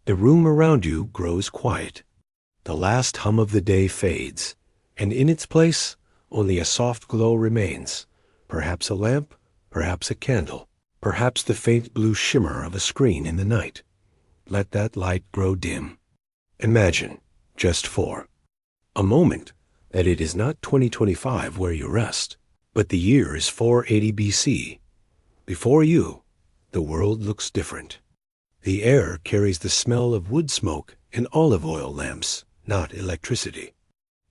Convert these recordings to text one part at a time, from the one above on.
The room around you grows quiet. The last hum of the day fades, and in its place only a soft glow remains, perhaps a lamp, perhaps a candle, perhaps the faint blue shimmer of a screen in the night. Let that light grow dim. Imagine, just for a moment, that it is not 2025 where you rest, but the year is 480 BC. Before you, the world looks different. The air carries the smell of wood smoke and olive oil lamps, not electricity.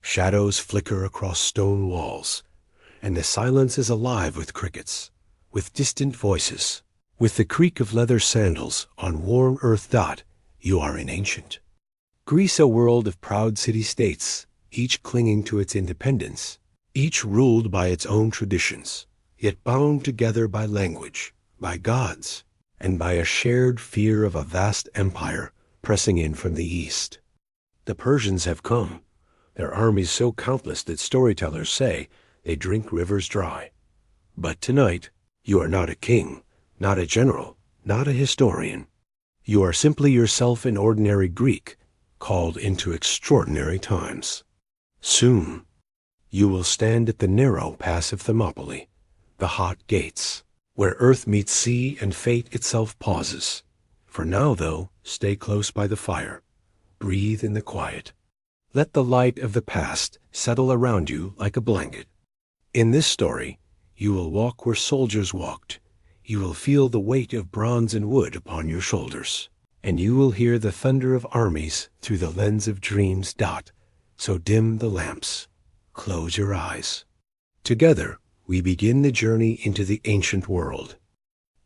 Shadows flicker across stone walls, and the silence is alive with crickets, with distant voices. With the creak of leather sandals on warm earth dot, you are in ancient Greece, a world of proud city-states, each clinging to its independence, each ruled by its own traditions, yet bound together by language, by gods, and by a shared fear of a vast empire pressing in from the east. The Persians have come, their armies so countless that storytellers say they drink rivers dry. But tonight, you are not a king, not a general, not a historian. You are simply yourself an ordinary Greek, called into extraordinary times. Soon, you will stand at the narrow pass of Thermopylae, the hot gates, where earth meets sea and fate itself pauses. For now, though, stay close by the fire. Breathe in the quiet. Let the light of the past settle around you like a blanket. In this story, you will walk where soldiers walked. You will feel the weight of bronze and wood upon your shoulders, and you will hear the thunder of armies through the lens of dreams. So dim the lamps. Close your eyes. Together, we begin the journey into the ancient world.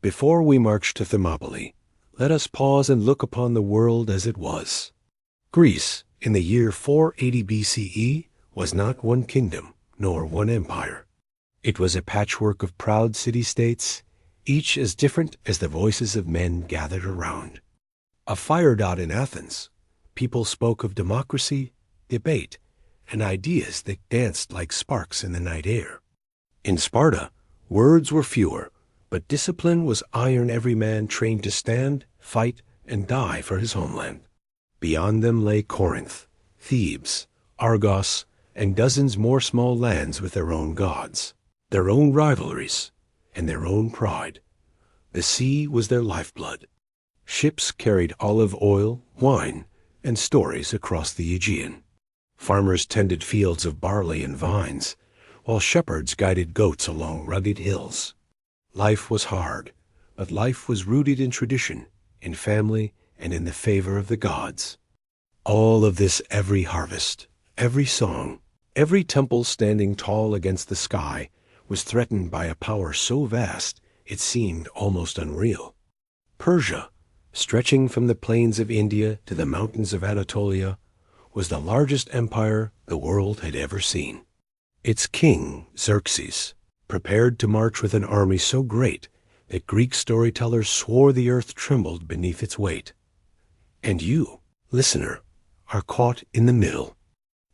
Before we march to Thermopylae, let us pause and look upon the world as it was. Greece, in the year 480 BCE, was not one kingdom, nor one empire. It was a patchwork of proud city-states, each as different as the voices of men gathered around. A fire dot in Athens, people spoke of democracy, debate, and ideas that danced like sparks in the night air. In Sparta, words were fewer, but discipline was iron, every man trained to stand, fight, and die for his homeland. Beyond them lay Corinth, Thebes, Argos, and dozens more small lands with their own gods, their own rivalries, and their own pride. The sea was their lifeblood. Ships carried olive oil, wine, and stories across the Aegean. Farmers tended fields of barley and vines, while shepherds guided goats along rugged hills. Life was hard, but life was rooted in tradition, in family, and in the favor of the gods. All of this every harvest, every song, every temple standing tall against the sky was threatened by a power so vast it seemed almost unreal. Persia, stretching from the plains of India to the mountains of Anatolia, was the largest empire the world had ever seen. Its king, Xerxes, prepared to march with an army so great that Greek storytellers swore the earth trembled beneath its weight. And you, listener, are caught in the middle.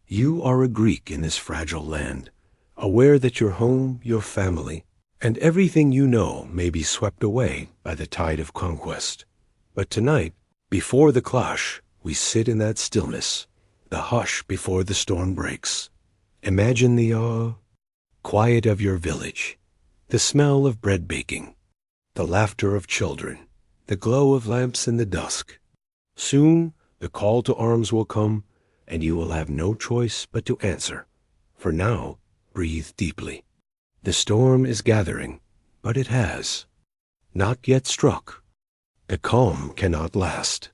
You are a Greek in this fragile land, aware that your home, your family, and everything you know may be swept away by the tide of conquest. But tonight, before the clash, we sit in that stillness, the hush before the storm breaks. Imagine the quiet of your village, the smell of bread baking, the laughter of children, the glow of lamps in the dusk. Soon the call to arms will come, and you will have no choice but to answer. For now, breathe deeply. The storm is gathering, but it has not yet struck. The calm cannot last.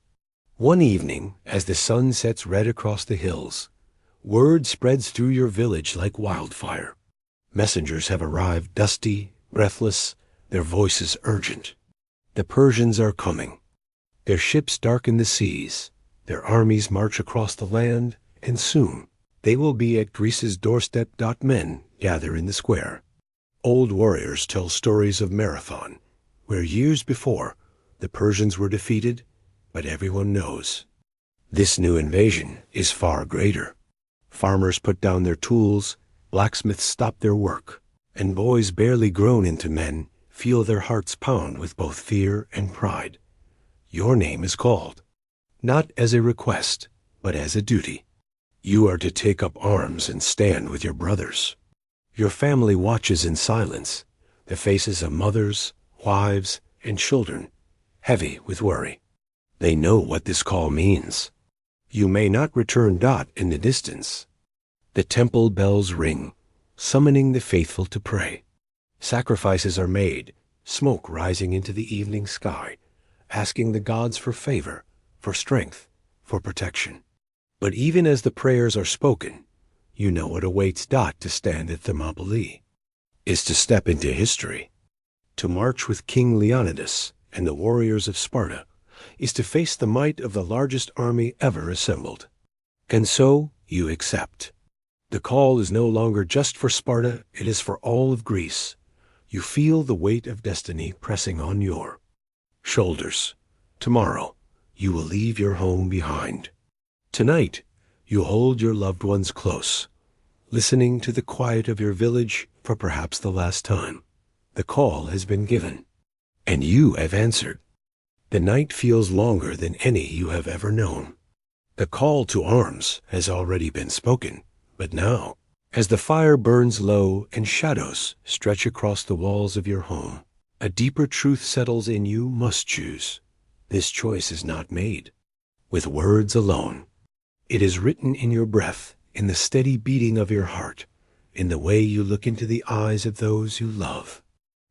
One evening, as the sun sets red across the hills, word spreads through your village like wildfire. Messengers have arrived, dusty, breathless, their voices urgent. The Persians are coming. Their ships darken the seas, their armies march across the land, and soon they will be at Greece's doorstep. Men gather in the square. Old warriors tell stories of Marathon, where years before the Persians were defeated, but everyone knows this new invasion is far greater. Farmers put down their tools, blacksmiths stop their work, and boys barely grown into men feel their hearts pound with both fear and pride. Your name is called. not as a request, but as a duty. You are to take up arms and stand with your brothers. Your family watches in silence, the faces of mothers, wives, and children, heavy with worry. They know what this call means. You may not return in the distance. The temple bells ring, summoning the faithful to pray. Sacrifices are made, smoke rising into the evening sky, asking the gods for favor, for strength, for protection. But even as the prayers are spoken, you know what awaits to stand at Thermopylae is to step into history. To march with King Leonidas and the warriors of Sparta is to face the might of the largest army ever assembled. And so you accept. The call is no longer just for Sparta, it is for all of Greece. You feel the weight of destiny pressing on your shoulders. Tomorrow, you will leave your home behind. Tonight, you hold your loved ones close, listening to the quiet of your village for perhaps the last time. The call has been given, and you have answered. The night feels longer than any you have ever known. The call to arms has already been spoken, but now, as the fire burns low and shadows stretch across the walls of your home, a deeper truth settles in. You must choose. This choice is not made with words alone. It is written in your breath, in the steady beating of your heart, in the way you look into the eyes of those you love.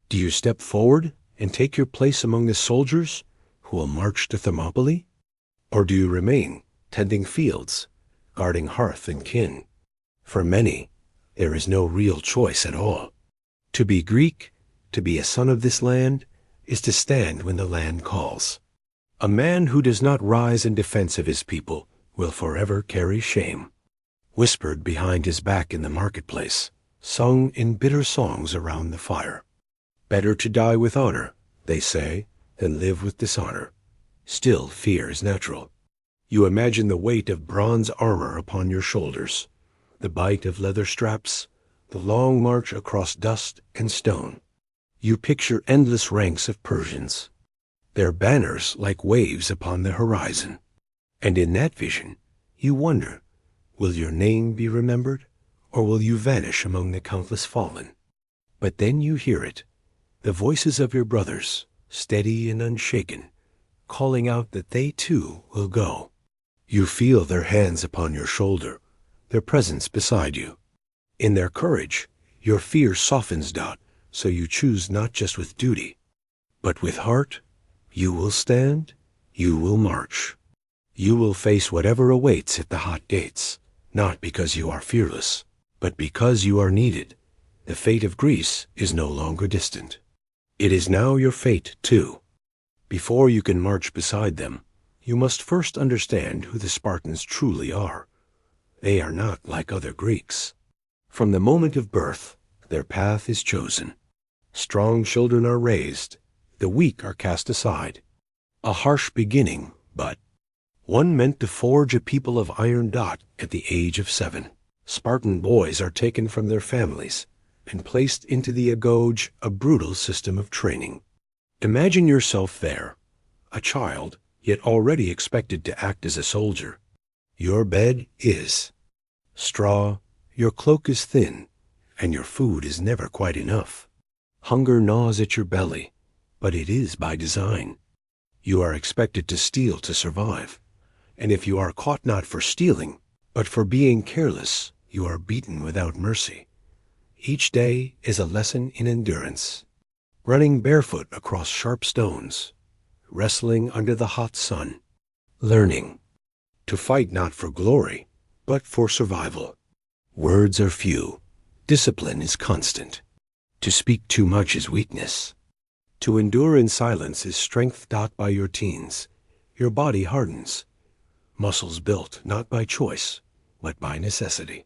Do you step forward and take your place among the soldiers who will march to Thermopylae? Or do you remain tending fields, guarding hearth and kin? For many, there is no real choice at all. To be Greek, to be a son of this land, is to stand when the land calls. A man who does not rise in defense of his people will forever carry shame, whispered behind his back in the marketplace, sung in bitter songs around the fire. Better to die with honor, they say, than live with dishonor. Still, fear is natural. You imagine the weight of bronze armor upon your shoulders, the bite of leather straps, the long march across dust and stone. You picture endless ranks of Persians, their banners like waves upon the horizon. And in that vision, you wonder, will your name be remembered, or will you vanish among the countless fallen? But then you hear it, the voices of your brothers, steady and unshaken, calling out that they too will go. You feel their hands upon your shoulder, their presence beside you. In their courage, your fear softens, so you choose not just with duty, but with heart. You will stand, you will march. You will face whatever awaits at the hot gates, not because you are fearless, but because you are needed. The fate of Greece is no longer distant. It is now your fate, too. Before you can march beside them, you must first understand who the Spartans truly are. They are not like other Greeks. From the moment of birth, their path is chosen. Strong children are raised, the weak are cast aside. A harsh beginning, but one meant to forge a people of iron. At the age of 7, Spartan boys are taken from their families and placed into the agoge, a brutal system of training. Imagine yourself there, a child, yet already expected to act as a soldier. Your bed is straw, your cloak is thin, and your food is never quite enough. Hunger gnaws at your belly, but it is by design. You are expected to steal to survive, and if you are caught not for stealing, but for being careless, you are beaten without mercy. Each day is a lesson in endurance, running barefoot across sharp stones, wrestling under the hot sun, learning to fight not for glory, but for survival. Words are few, discipline is constant. To speak too much is weakness. To endure in silence is strength. By your teens, your body hardens, muscles built not by choice, but by necessity.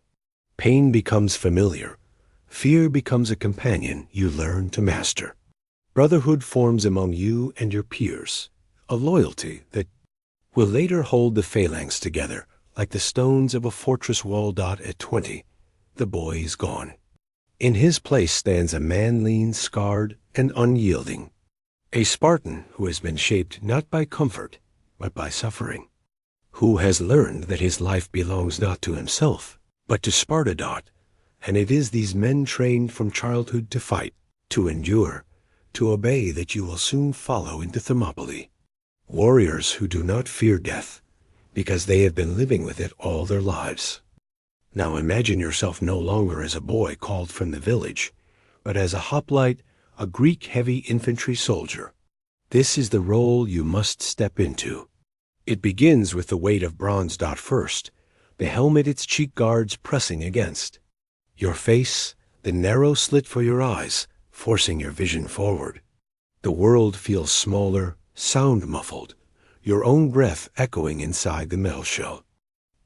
Pain becomes familiar. Fear becomes a companion you learn to master. Brotherhood forms among you and your peers, a loyalty that will later hold the phalanx together like the stones of a fortress wall. At 20, the boy is gone. In his place stands a man lean, scarred, and unyielding, a Spartan who has been shaped not by comfort, but by suffering. who has learned that his life belongs not to himself, but to Sparta. And it is these men trained from childhood to fight, to endure, to obey that you will soon follow into Thermopylae. Warriors who do not fear death, because they have been living with it all their lives. Now imagine yourself no longer as a boy called from the village, but as a hoplite, a Greek heavy infantry soldier. This is the role you must step into. It begins with the weight of bronze. First, the helmet its cheek guards pressing against. Your face, the narrow slit for your eyes, forcing your vision forward. The world feels smaller, sound muffled, your own breath echoing inside the metal shell.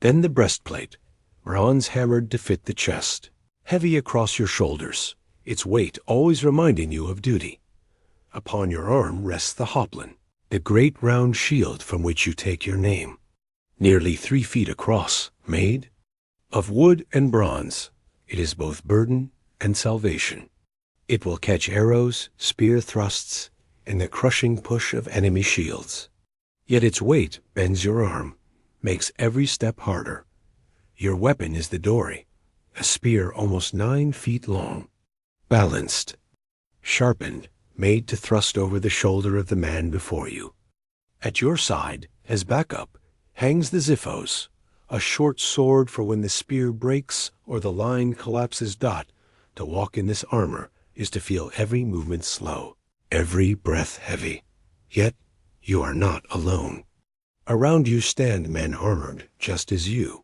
Then the breastplate, bronze hammered to fit the chest, heavy across your shoulders, its weight always reminding you of duty. Upon your arm rests the hoplon, the great round shield from which you take your name. Nearly 3 feet across, made of wood and bronze, it is both burden and salvation. It will catch arrows, spear thrusts, and the crushing push of enemy shields. Yet its weight bends your arm, makes every step harder. Your weapon is the dory, a spear almost 9 feet long, balanced, sharpened, made to thrust over the shoulder of the man before you. At your side, as backup, hangs the xiphos, a short sword for when the spear breaks or the line collapses. To walk in this armor is to feel every movement slow, every breath heavy. Yet you are not alone. Around you stand men armored just as you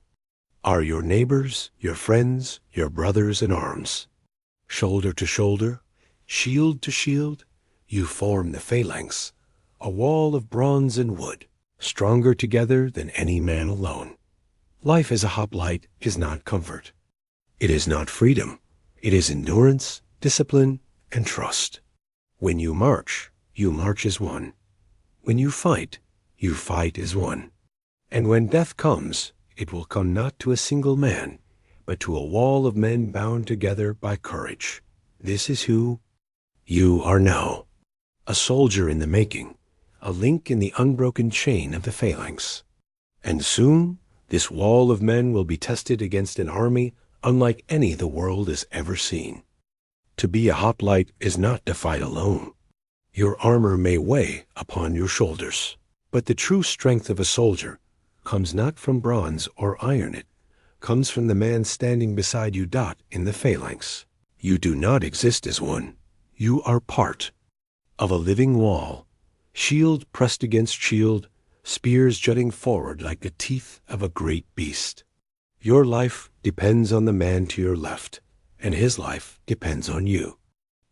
are, your neighbors, your friends, your brothers in arms. Shoulder to shoulder, shield to shield, you form the phalanx, a wall of bronze and wood, stronger together than any man alone. Life as a hoplite is not comfort. It is not freedom. It is endurance, discipline, and trust. When you march as one. When you fight as one. And when death comes, it will come not to a single man, but to a wall of men bound together by courage. This is who you are now. A soldier in the making, a link in the unbroken chain of the phalanx. And soon, this wall of men will be tested against an army unlike any the world has ever seen. To be a hoplite is not to fight alone. Your armor may weigh upon your shoulders, but the true strength of a soldier comes not from bronze or iron. It comes from the man standing beside you. In the phalanx. You do not exist as one. You are part of a living wall, shield pressed against shield, spears jutting forward like the teeth of a great beast. Your life depends on the man to your left, and his life depends on you.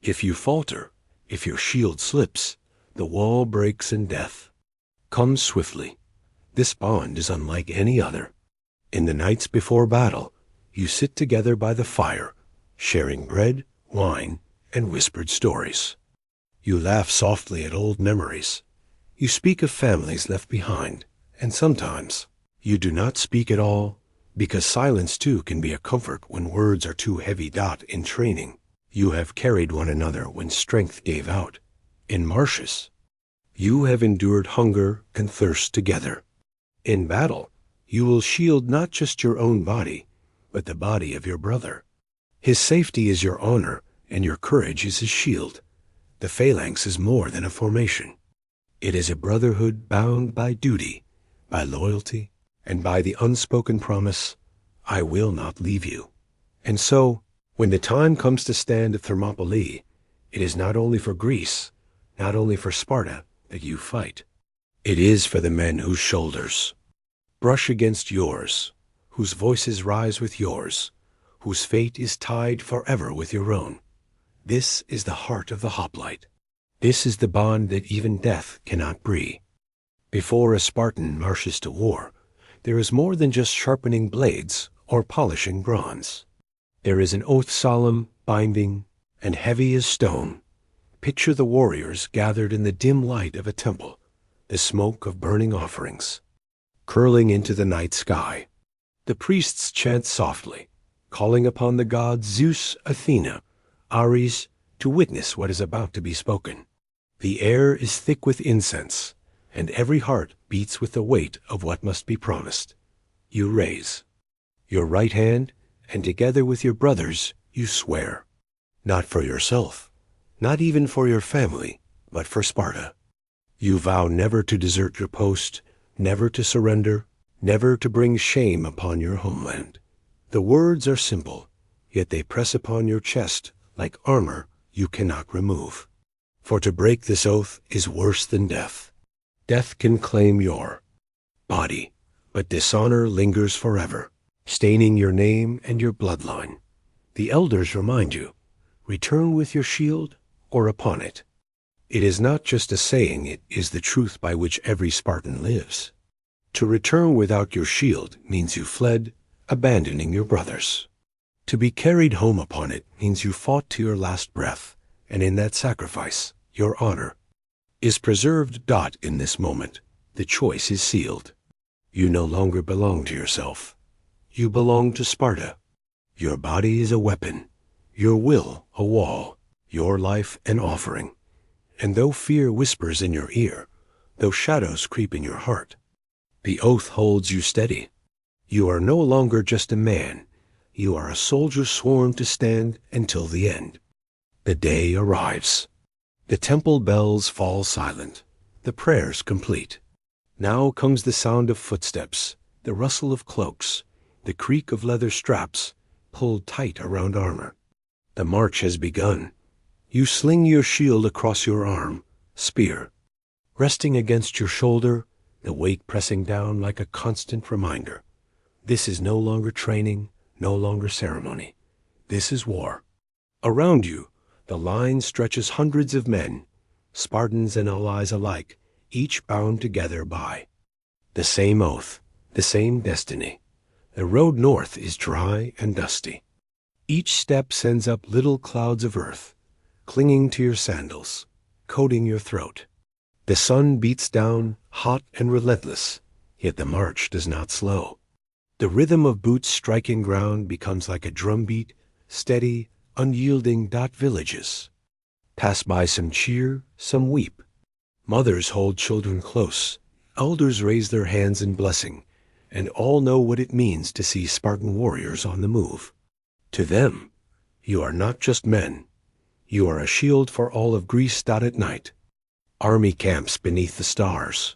If you falter, if your shield slips, the wall breaks and death comes swiftly. This bond is unlike any other. In the nights before battle, you sit together by the fire, sharing bread, wine, and whispered stories. You laugh softly at old memories. You speak of families left behind, and sometimes you do not speak at all, because silence too can be a comfort when words are too heavy. In training, you have carried one another when strength gave out. In marshes, you have endured hunger and thirst together. In battle, you will shield not just your own body, but the body of your brother. His safety is your honor, and your courage is his shield. The phalanx is more than a formation. It is a brotherhood bound by duty, by loyalty, and by the unspoken promise, I will not leave you. And so, when the time comes to stand at Thermopylae, it is not only for Greece, not only for Sparta, that you fight. It is for the men whose shoulders brush against yours, whose voices rise with yours, whose fate is tied forever with your own. This is the heart of the hoplite. This is the bond that even death cannot break. Before a Spartan marches to war, there is more than just sharpening blades or polishing bronze. There is an oath solemn, binding, and heavy as stone. Picture the warriors gathered in the dim light of a temple, the smoke of burning offerings, curling into the night sky. The priests chant softly, calling upon the gods Zeus, Athena, Ares, to witness what is about to be spoken. The air is thick with incense, and every heart beats with the weight of what must be promised. You raise your right hand, and together with your brothers you swear, not for yourself, not even for your family, but for Sparta. You vow never to desert your post, never to surrender, never to bring shame upon your homeland. The words are simple, yet they press upon your chest like armor you cannot remove. For to break this oath is worse than death. Death can claim your body, but dishonor lingers forever, staining your name and your bloodline. The elders remind you, return with your shield or upon it. It is not just a saying, it is the truth by which every Spartan lives. To return without your shield means you fled, abandoning your brothers. To be carried home upon it means you fought to your last breath, and in that sacrifice, your honor is preserved. In this moment, the choice is sealed. You no longer belong to yourself. You belong to Sparta. Your body is a weapon, your will a wall, your life an offering. And though fear whispers in your ear, though shadows creep in your heart, the oath holds you steady. You are no longer just a man. You are a soldier sworn to stand until the end. The day arrives. The temple bells fall silent, the prayers complete. Now comes the sound of footsteps, the rustle of cloaks, the creak of leather straps pulled tight around armor. The march has begun. You sling your shield across your arm, spear resting against your shoulder, the weight pressing down like a constant reminder. This is no longer training, no longer ceremony. This is war. Around you, the line stretches hundreds of men, Spartans and allies alike, each bound together by the same oath, the same destiny. The road north is dry and dusty. Each step sends up little clouds of earth, clinging to your sandals, coating your throat. The sun beats down, hot and relentless, yet the march does not slow. The rhythm of boots striking ground becomes like a drumbeat, steady, unyielding. Villages pass by, some cheer, some weep. Mothers hold children close, elders raise their hands in blessing, and all know what it means to see Spartan warriors on the move. To them, you are not just men. You are a shield for all of Greece. At night, army camps beneath the stars.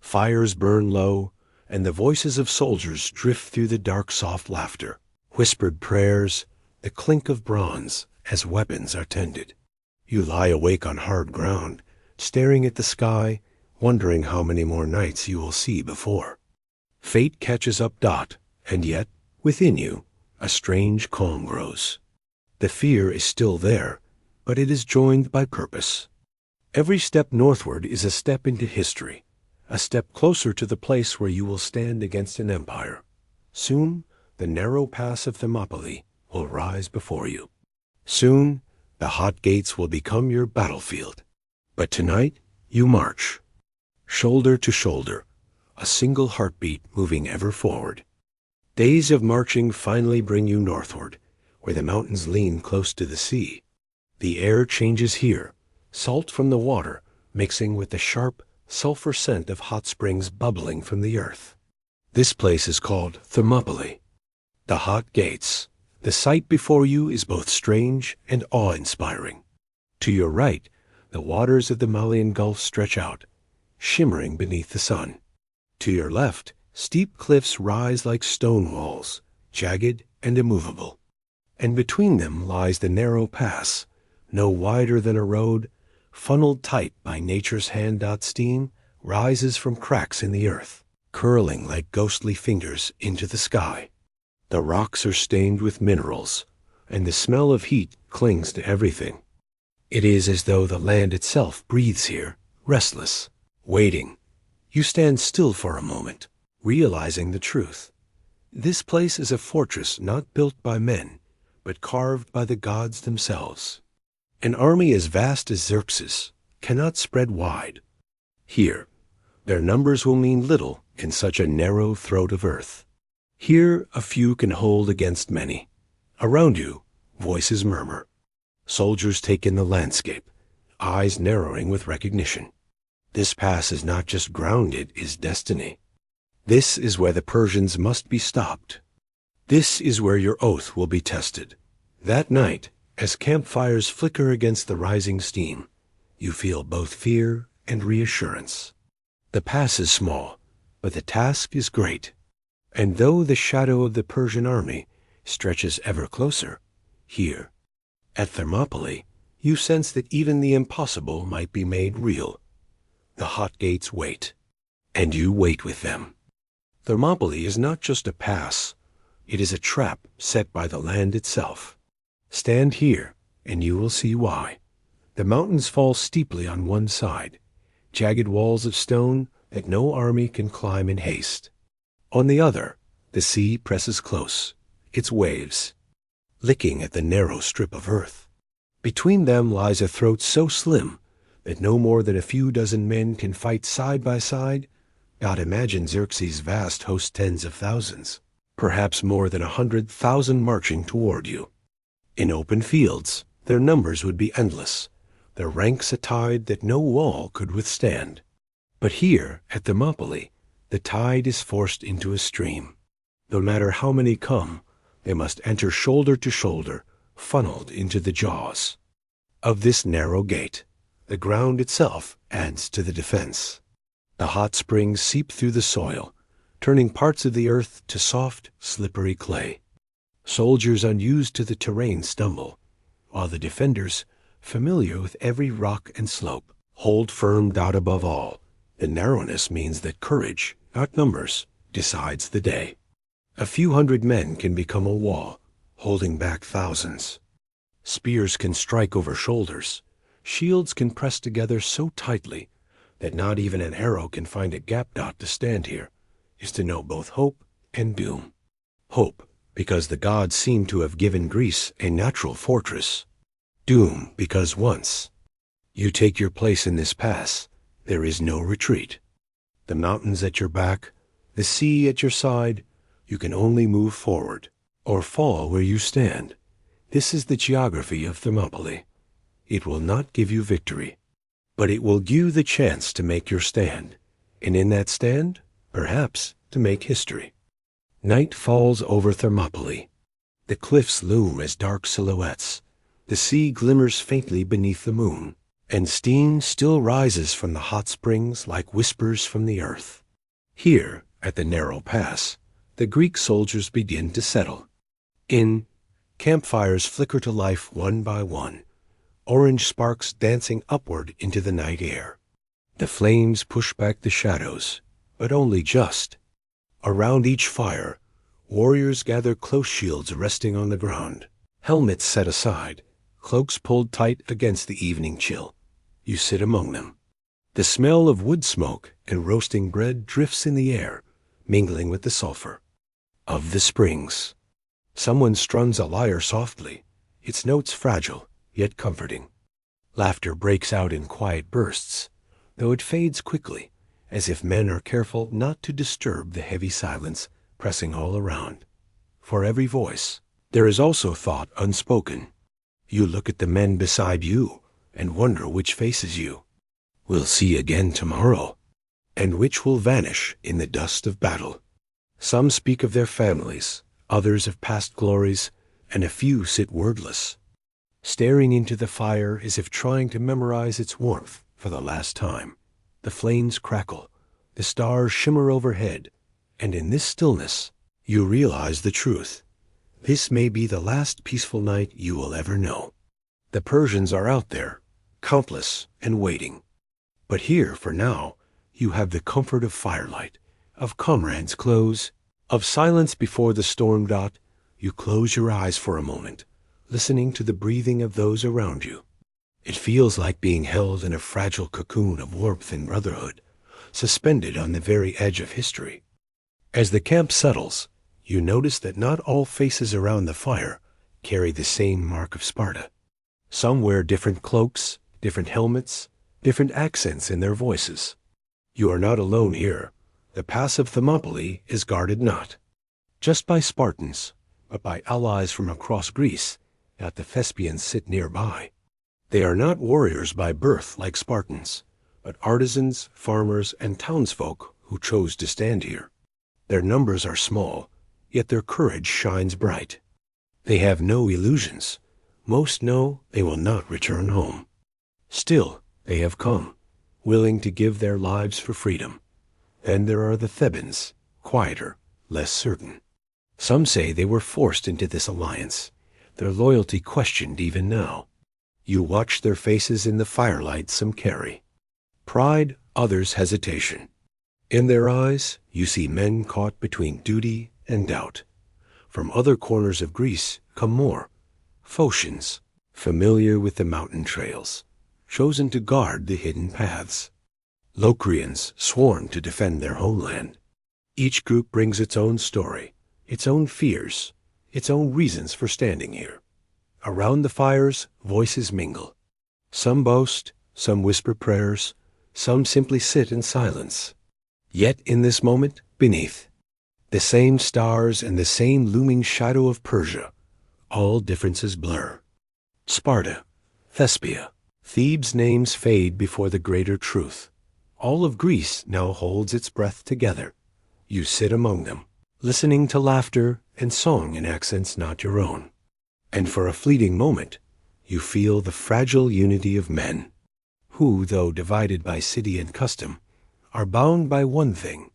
Fires burn low, and the voices of soldiers drift through the dark, soft laughter, whispered prayers, the clink of bronze as weapons are tended. You lie awake on hard ground, staring at the sky, wondering how many more nights you will see before fate catches up. And yet, within you, a strange calm grows. The fear is still there, but it is joined by purpose. Every step northward is a step into history, a step closer to the place where you will stand against an empire. Soon, the narrow pass of Thermopylae will rise before you. Soon, the hot gates will become your battlefield. But tonight, you march, shoulder to shoulder, a single heartbeat moving ever forward. Days of marching finally bring you northward, where the mountains lean close to the sea. The air changes here, salt from the water mixing with the sharp sulfur scent of hot springs bubbling from the earth. This place is called Thermopylae, the hot gates. The sight before you is both strange and awe-inspiring. To your right, the waters of the Malian Gulf stretch out, shimmering beneath the sun. To your left, steep cliffs rise like stone walls, jagged and immovable. And between them lies the narrow pass, no wider than a road, funneled tight by nature's hand. Steam rises from cracks in the earth, curling like ghostly fingers into the sky. The rocks are stained with minerals, and the smell of heat clings to everything. It is as though the land itself breathes here, restless, waiting. You stand still for a moment, realizing the truth. This place is a fortress not built by men, but carved by the gods themselves. An army as vast as Xerxes cannot spread wide. Here, their numbers will mean little in such a narrow throat of earth. Here a few can hold against many. Around you, voices murmur. Soldiers take in the landscape, eyes narrowing with recognition. This pass is not just ground, it is destiny. This is where the Persians must be stopped. This is where your oath will be tested. That night, as campfires flicker against the rising steam, you feel both fear and reassurance. The pass is small, but the task is great. And though the shadow of the Persian army stretches ever closer, here, at Thermopylae, you sense that even the impossible might be made real. The hot gates wait, and you wait with them. Thermopylae is not just a pass, it is a trap set by the land itself. Stand here, and you will see why. The mountains fall steeply on one side, jagged walls of stone that no army can climb in haste. On the other, the sea presses close, its waves licking at the narrow strip of earth. Between them lies a throat so slim that no more than a few dozen men can fight side by side. God, imagine Xerxes' vast host, tens of thousands, perhaps more than 100,000 marching toward you. In open fields, their numbers would be endless, their ranks a tide that no wall could withstand. But here, at Thermopylae, the tide is forced into a stream. No matter how many come, they must enter shoulder to shoulder, funneled into the jaws of this narrow gate. The ground itself adds to the defense. The hot springs seep through the soil, turning parts of the earth to soft, slippery clay. Soldiers unused to the terrain stumble, while the defenders, familiar with every rock and slope, hold firm. Above all, the narrowness means that courage, not numbers, decides the day. A few hundred men can become a wall, holding back thousands. Spears can strike over shoulders. Shields can press together so tightly that not even an arrow can find a gap. To stand here is to know both hope and doom. Hope, because the gods seem to have given Greece a natural fortress. Doom, because once you take your place in this pass, there is no retreat. The mountains at your back, the sea at your side, you can only move forward or fall where you stand. This is the geography of Thermopylae. It will not give you victory, but it will give you the chance to make your stand, and in that stand, perhaps, to make history. Night falls over Thermopylae. The cliffs loom as dark silhouettes. The sea glimmers faintly beneath the moon, and steam still rises from the hot springs like whispers from the earth. Here, at the narrow pass, the Greek soldiers begin to settle. Campfires flicker to life one by one, orange sparks dancing upward into the night air. The flames push back the shadows, but only just. Around each fire, warriors gather, close shields resting on the ground, helmets set aside, cloaks pulled tight against the evening chill. You sit among them. The smell of wood smoke and roasting bread drifts in the air, mingling with the sulfur of the springs. Someone strums a lyre softly, its notes fragile, yet comforting. Laughter breaks out in quiet bursts, though it fades quickly, as if men are careful not to disturb the heavy silence pressing all around. For every voice, there is also thought unspoken. You look at the men beside you and wonder which faces you will see again tomorrow, and which will vanish in the dust of battle. Some speak of their families, others of past glories, and a few sit wordless, staring into the fire as if trying to memorize its warmth for the last time. The flames crackle, the stars shimmer overhead, and in this stillness, you realize the truth. This may be the last peaceful night you will ever know. The Persians are out there, countless and waiting. But here, for now, you have the comfort of firelight, of comrades close, of silence before the storm. You close your eyes for a moment, listening to the breathing of those around you. It feels like being held in a fragile cocoon of warmth and brotherhood, suspended on the very edge of history. As the camp settles, you notice that not all faces around the fire carry the same mark of Sparta. Some wear different cloaks, different helmets, different accents in their voices. You are not alone here. The pass of Thermopylae is guarded not just by Spartans, but by allies from across Greece. The Thespians sit nearby. They are not warriors by birth like Spartans, but artisans, farmers, and townsfolk who chose to stand here. Their numbers are small, yet their courage shines bright. They have no illusions. Most know they will not return home. Still, they have come, willing to give their lives for freedom. Then there are the Thebans, quieter, less certain. Some say they were forced into this alliance, their loyalty questioned even now. You watch their faces in the firelight some carry. Pride, others hesitation. In their eyes, you see men caught between duty and doubt. From other corners of Greece come more. Phocians, familiar with the mountain trails, chosen to guard the hidden paths. Locrians, sworn to defend their homeland. Each group brings its own story, its own fears, its own reasons for standing here. Around the fires, voices mingle. Some boast, some whisper prayers, some simply sit in silence. Yet in this moment, beneath, the same stars and the same looming shadow of Persia, all differences blur. Sparta, Thespia, Thebes' names fade before the greater truth. All of Greece now holds its breath together. You sit among them, listening to laughter and song in accents not your own. And for a fleeting moment, you feel the fragile unity of men, who, though divided by city and custom, are bound by one thing,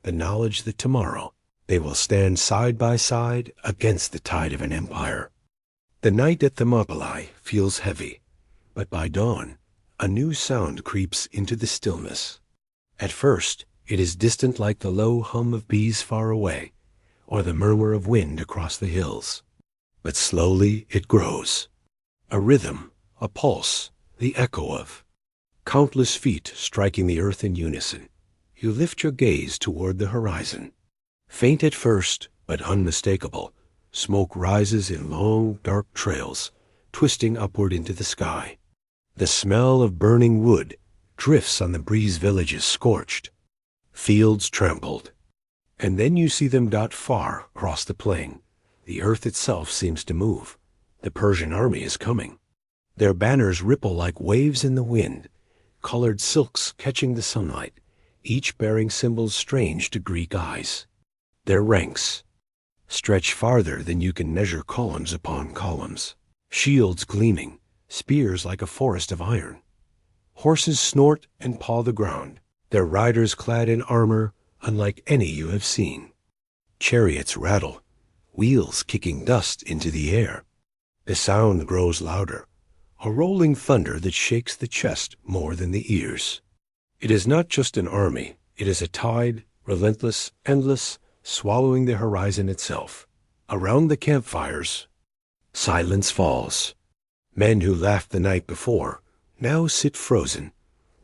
the knowledge that tomorrow they will stand side by side against the tide of an empire. The night at Thermopylae feels heavy, but by dawn, a new sound creeps into the stillness. At first, it is distant like the low hum of bees far away, or the murmur of wind across the hills. But slowly it grows. A rhythm, a pulse, the echo of countless feet striking the earth in unison. You lift your gaze toward the horizon. Faint at first, but unmistakable, smoke rises in long, dark trails, twisting upward into the sky. The smell of burning wood drifts on the breeze villages scorched, fields trampled. And then you see them dot far across the plain. The earth itself seems to move. The Persian army is coming. Their banners ripple like waves in the wind, colored silks catching the sunlight, each bearing symbols strange to Greek eyes. Their ranks stretch farther than you can measure columns upon columns, shields gleaming, spears like a forest of iron. Horses snort and paw the ground, their riders clad in armor unlike any you have seen. Chariots rattle, wheels kicking dust into the air. The sound grows louder, a rolling thunder that shakes the chest more than the ears. It is not just an army, it is a tide, relentless, endless, swallowing the horizon itself. Around the campfires, silence falls. Men who laughed the night before now sit frozen,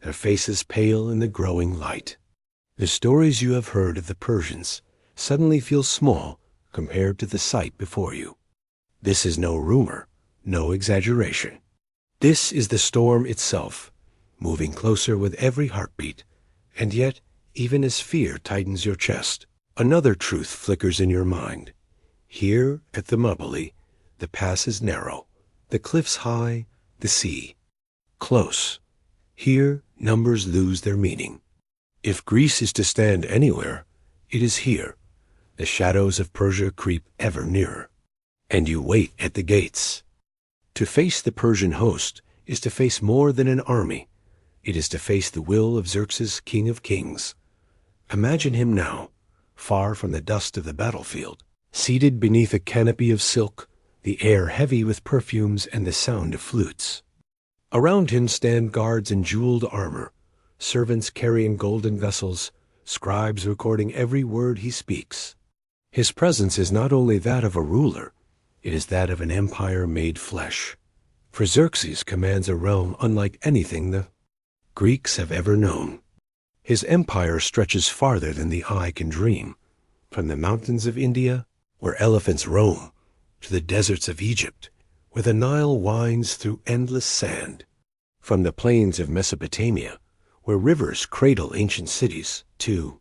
their faces pale in the growing light. The stories you have heard of the Persians suddenly feel small compared to the sight before you. This is no rumor, no exaggeration. This is the storm itself, moving closer with every heartbeat. And yet, even as fear tightens your chest, another truth flickers in your mind. Here at Thermopylae, the pass is narrow, the cliffs high, the sea close. Here, numbers lose their meaning. If Greece is to stand anywhere, it is here. The shadows of Persia creep ever nearer. And you wait at the gates. To face the Persian host is to face more than an army. It is to face the will of Xerxes, king of kings. Imagine him now, far from the dust of the battlefield, seated beneath a canopy of silk, the air heavy with perfumes and the sound of flutes. Around him stand guards in jeweled armor, servants carrying golden vessels, scribes recording every word he speaks. His presence is not only that of a ruler, it is that of an empire made flesh. For Xerxes commands a realm unlike anything the Greeks have ever known. His empire stretches farther than the eye can dream, from the mountains of India, where elephants roam, to the deserts of Egypt, where the Nile winds through endless sand, from the plains of Mesopotamia, where rivers cradle ancient cities, to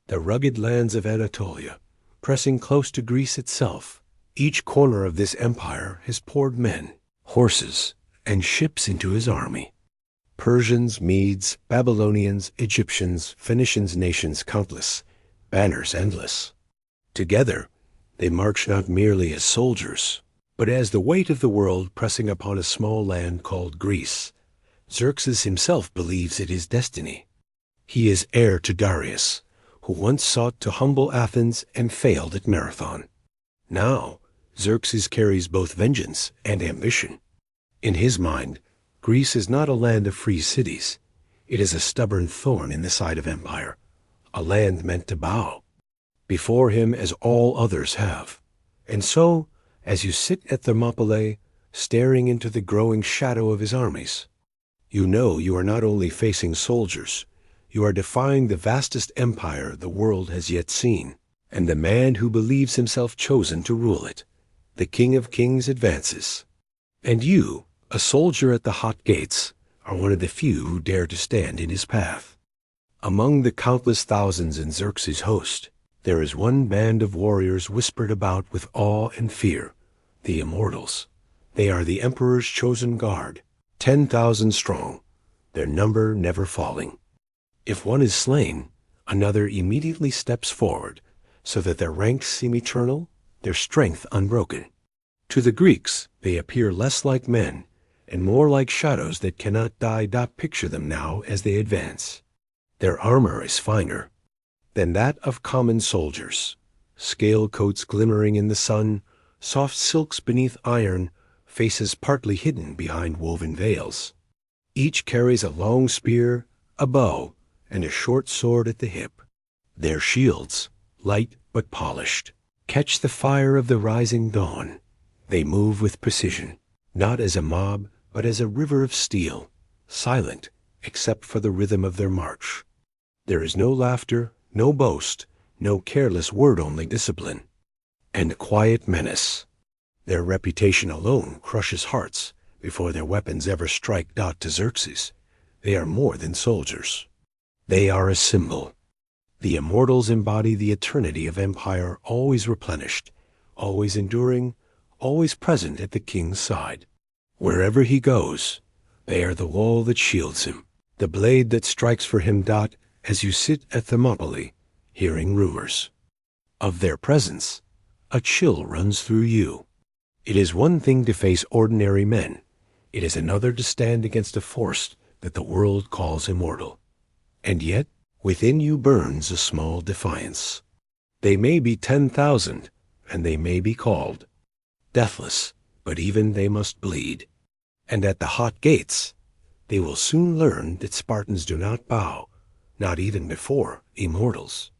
the rugged lands of Anatolia, pressing close to Greece itself. Each corner of this empire has poured men, horses, and ships into his army. Persians, Medes, Babylonians, Egyptians, Phoenicians, nations countless, banners endless. Together, they march not merely as soldiers, but as the weight of the world pressing upon a small land called Greece. Xerxes himself believes it his destiny. He is heir to Darius, who once sought to humble Athens and failed at Marathon. Now, Xerxes carries both vengeance and ambition. In his mind, Greece is not a land of free cities. It is a stubborn thorn in the side of empire, a land meant to bow before him as all others have. And so, as you sit at Thermopylae, staring into the growing shadow of his armies, you know you are not only facing soldiers, you are defying the vastest empire the world has yet seen, and the man who believes himself chosen to rule it. The King of Kings advances. And you, a soldier at the hot gates, are one of the few who dare to stand in his path. Among the countless thousands in Xerxes' host, there is one band of warriors whispered about with awe and fear, the Immortals. They are the Emperor's chosen guard, 10,000 strong, their number never falling. If one is slain, another immediately steps forward, so that their ranks seem eternal, their strength unbroken. To the Greeks, they appear less like men, and more like shadows that cannot die. Picture them now as they advance. Their armor is finer than that of common soldiers. Scale coats glimmering in the sun, soft silks beneath iron, faces partly hidden behind woven veils. Each carries a long spear, a bow, and a short sword at the hip. Their shields, light but polished, catch the fire of the rising dawn. They move with precision, not as a mob, but as a river of steel, silent except for the rhythm of their march. There is no laughter, no boast, no careless word, only discipline, and a quiet menace. Their reputation alone crushes hearts before their weapons ever strike. To Xerxes, they are more than soldiers. They are a symbol. The Immortals embody the eternity of empire, always replenished, always enduring, always present at the king's side. Wherever he goes, they are the wall that shields him, the blade that strikes for him. As you sit at Thermopylae, hearing rumors of their presence, a chill runs through you. It is one thing to face ordinary men. It is another to stand against a force that the world calls immortal. And yet, within you burns a small defiance. They may be 10,000, and they may be called deathless, but even they must bleed. And at the hot gates, they will soon learn that Spartans do not bow, not even before immortals.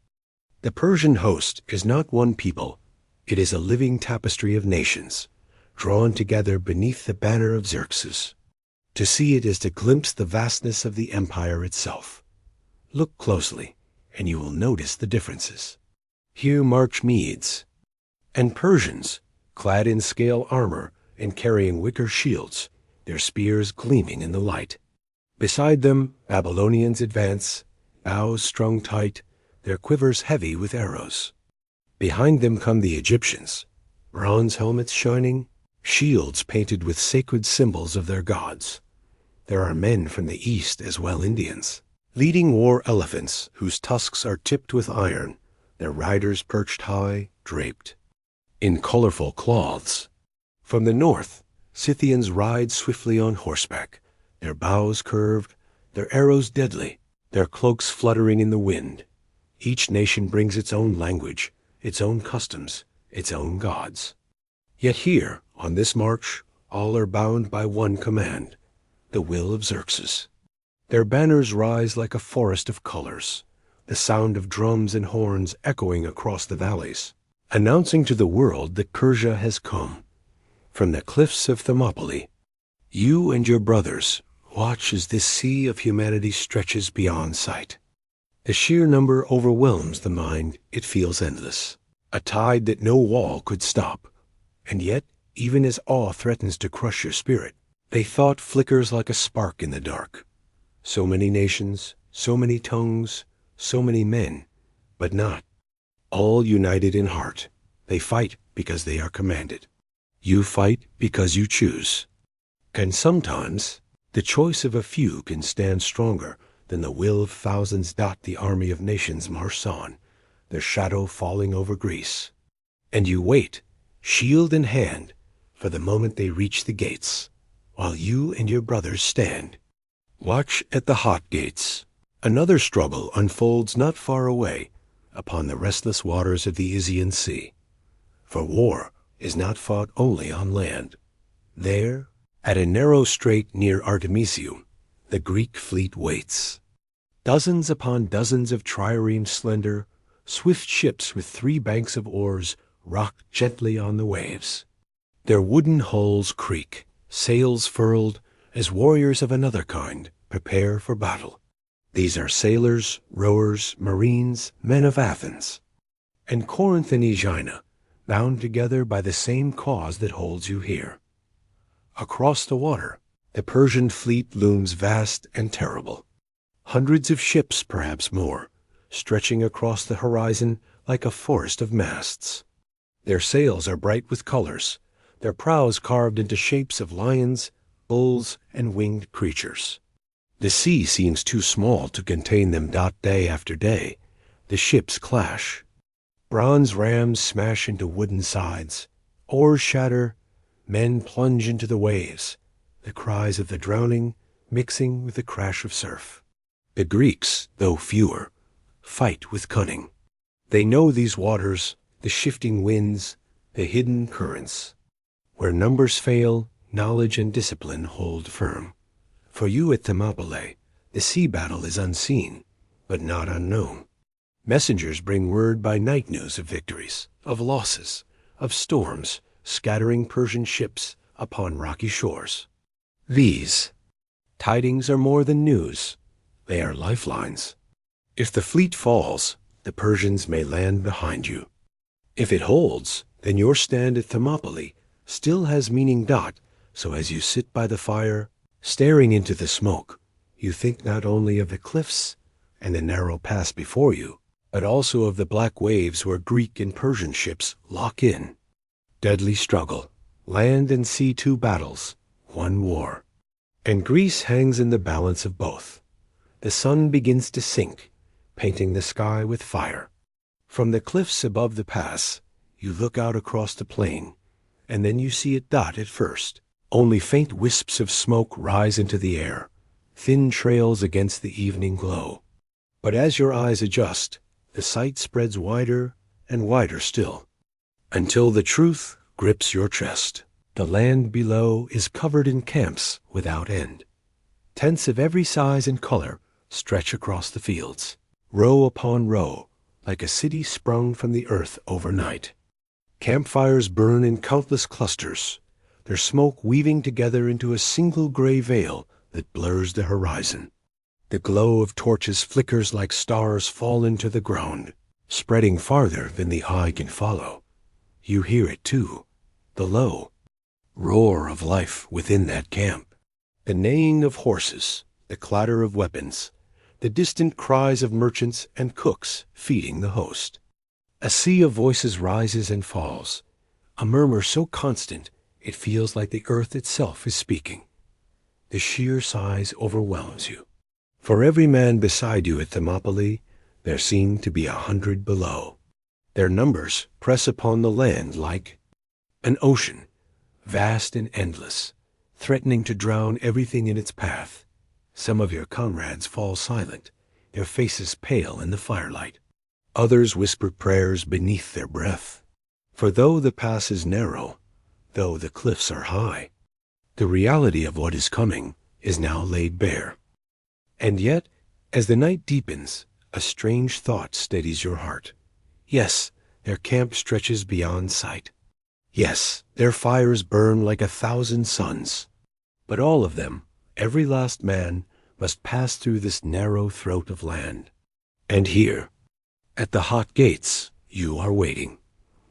The Persian host is not one people. It is a living tapestry of nations, drawn together beneath the banner of Xerxes. To see it is to glimpse the vastness of the empire itself. Look closely, and you will notice the differences. Here march Medes and Persians, clad in scale armor and carrying wicker shields, their spears gleaming in the light. Beside them, Babylonians advance, bows strung tight, their quivers heavy with arrows. Behind them come the Egyptians, bronze helmets shining, shields painted with sacred symbols of their gods. There are men from the east as well, Indians, leading war elephants whose tusks are tipped with iron, their riders perched high, draped in colorful cloths. From the north, Scythians ride swiftly on horseback, their bows curved, their arrows deadly, their cloaks fluttering in the wind. Each nation brings its own language, its own customs, its own gods. Yet here, on this march, all are bound by one command, the will of Xerxes. Their banners rise like a forest of colors, the sound of drums and horns echoing across the valleys, announcing to the world that Persia has come. From the cliffs of Thermopylae, you and your brothers watch as this sea of humanity stretches beyond sight. The sheer number overwhelms the mind. It feels endless, a tide that no wall could stop. And yet, even as awe threatens to crush your spirit, they thought flickers like a spark in the dark. So many nations, so many tongues, so many men, but not all united in heart. They fight because they are commanded. You fight because you choose. And sometimes The choice of a few can stand stronger than the will of thousands. The army of nations march on, their shadow falling over Greece. And you wait, shield in hand, for the moment they reach the gates, while you and your brothers stand. Watch at the hot gates. Another struggle unfolds not far away, upon the restless waters of the Isean Sea. For war is not fought only on land. There, at a narrow strait near Artemisium, the Greek fleet waits. Dozens upon dozens of triremes slender, swift ships with 3 banks of oars rock gently on the waves. Their wooden hulls creak, sails furled, as warriors of another kind prepare for battle. These are sailors, rowers, marines, men of Athens, and Corinth and Aegina, bound together by the same cause that holds you here. Across the water, the Persian fleet looms vast and terrible. Hundreds of ships, perhaps more, stretching across the horizon like a forest of masts. Their sails are bright with colors, their prows carved into shapes of lions, bulls, and winged creatures. The sea seems too small to contain them. Day after day, the ships clash. Bronze rams smash into wooden sides, oars shatter, men plunge into the waves, the cries of the drowning mixing with the crash of surf. The Greeks, though fewer, fight with cunning. They know these waters, the shifting winds, the hidden currents. Where numbers fail, knowledge and discipline hold firm. For you at Thermopylae, the sea battle is unseen, but not unknown. Messengers bring word by night news of victories, of losses, of storms, scattering Persian ships upon rocky shores. These tidings are more than news. They are lifelines. If the fleet falls, the Persians may land behind you. If it holds, then your stand at Thermopylae still has meaning. So as you sit by the fire, staring into the smoke, you think not only of the cliffs and the narrow pass before you, but also of the black waves where Greek and Persian ships lock in. Deadly struggle, land and sea, 2 battles, 1 war. And Greece hangs in the balance of both. The sun begins to sink, painting the sky with fire. From the cliffs above the pass, you look out across the plain, and then you see it at first. Only faint wisps of smoke rise into the air, thin trails against the evening glow. But as your eyes adjust, the sight spreads wider and wider still, until the truth grips your chest. The land below is covered in camps without end. Tents of every size and color stretch across the fields, row upon row, like a city sprung from the earth overnight. Campfires burn in countless clusters, their smoke weaving together into a single gray veil that blurs the horizon. The glow of torches flickers like stars fall into the ground, spreading farther than the eye can follow. You hear it too, the low roar of life within that camp, the neighing of horses, the clatter of weapons, the distant cries of merchants and cooks feeding the host. A sea of voices rises and falls, a murmur so constant it feels like the earth itself is speaking. The sheer size overwhelms you. For every man beside you at Thermopylae, there seem to be 100 below. Their numbers press upon the land like an ocean, vast and endless, threatening to drown everything in its path. Some of your comrades fall silent, their faces pale in the firelight. Others whisper prayers beneath their breath. For though the pass is narrow, though the cliffs are high, the reality of what is coming is now laid bare. And yet, as the night deepens, a strange thought steadies your heart. Yes, their camp stretches beyond sight. Yes, their fires burn like 1,000 suns. But all of them, every last man, must pass through this narrow throat of land. And here, at the hot gates, you are waiting.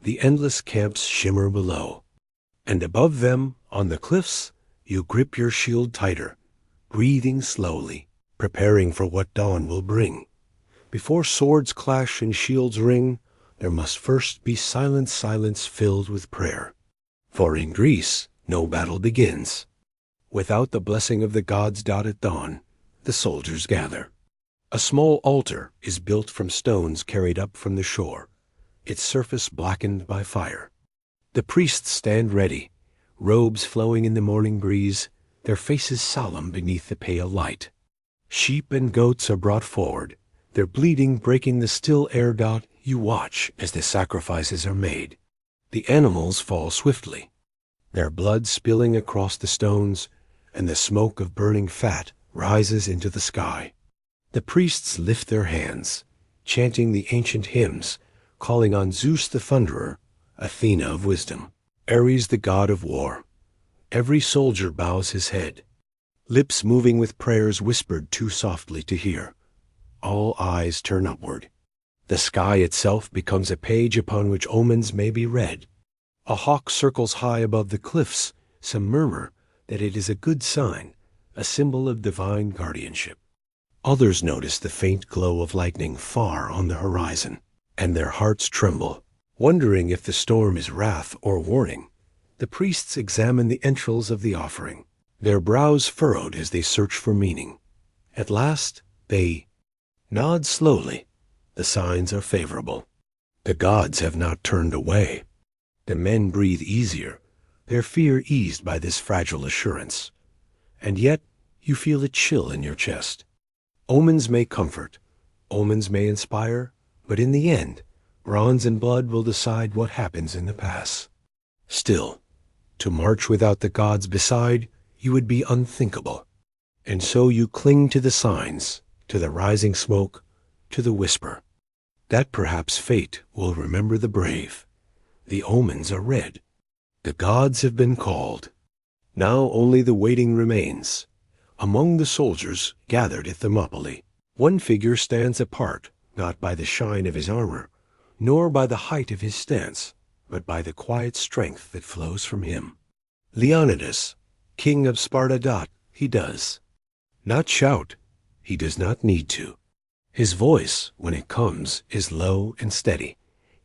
The endless camps shimmer below. And above them, on the cliffs, you grip your shield tighter, breathing slowly, preparing for what dawn will bring. Before swords clash and shields ring, there must first be silence filled with prayer. For in Greece, no battle begins Without the blessing of the gods. At dawn, the soldiers gather. A small altar is built from stones carried up from the shore, its surface blackened by fire. The priests stand ready, robes flowing in the morning breeze, their faces solemn beneath the pale light. Sheep and goats are brought forward, their bleating breaking the still air. You watch as the sacrifices are made. The animals fall swiftly, their blood spilling across the stones, and the smoke of burning fat rises into the sky. The priests lift their hands, chanting the ancient hymns, calling on Zeus the thunderer, Athena of wisdom, Ares the god of war. Every soldier bows his head, lips moving with prayers whispered too softly to hear. All eyes turn upward. The sky itself becomes a page upon which omens may be read. A hawk circles high above the cliffs. Some murmur that it is a good sign, a symbol of divine guardianship. Others notice the faint glow of lightning far on the horizon, and their hearts tremble, wondering if the storm is wrath or warning. The priests examine the entrails of the offering, their brows furrowed as they search for meaning. At last, they nod slowly. The signs are favorable. The gods have not turned away. The men breathe easier, their fear eased by this fragile assurance. And yet, you feel a chill in your chest. Omens may comfort, omens may inspire, but in the end, bronze and blood will decide what happens in the pass. Still, to march without the gods beside, you would be unthinkable. And so you cling to the signs, to the rising smoke, to the whisper, that perhaps fate will remember the brave. The omens are read. The gods have been called. Now only the waiting remains. Among the soldiers gathered at Thermopylae, one figure stands apart, not by the shine of his armor, nor by the height of his stance, but by the quiet strength that flows from him. Leonidas, king of Sparta. He does not shout. He does not need to. His voice, when it comes, is low and steady,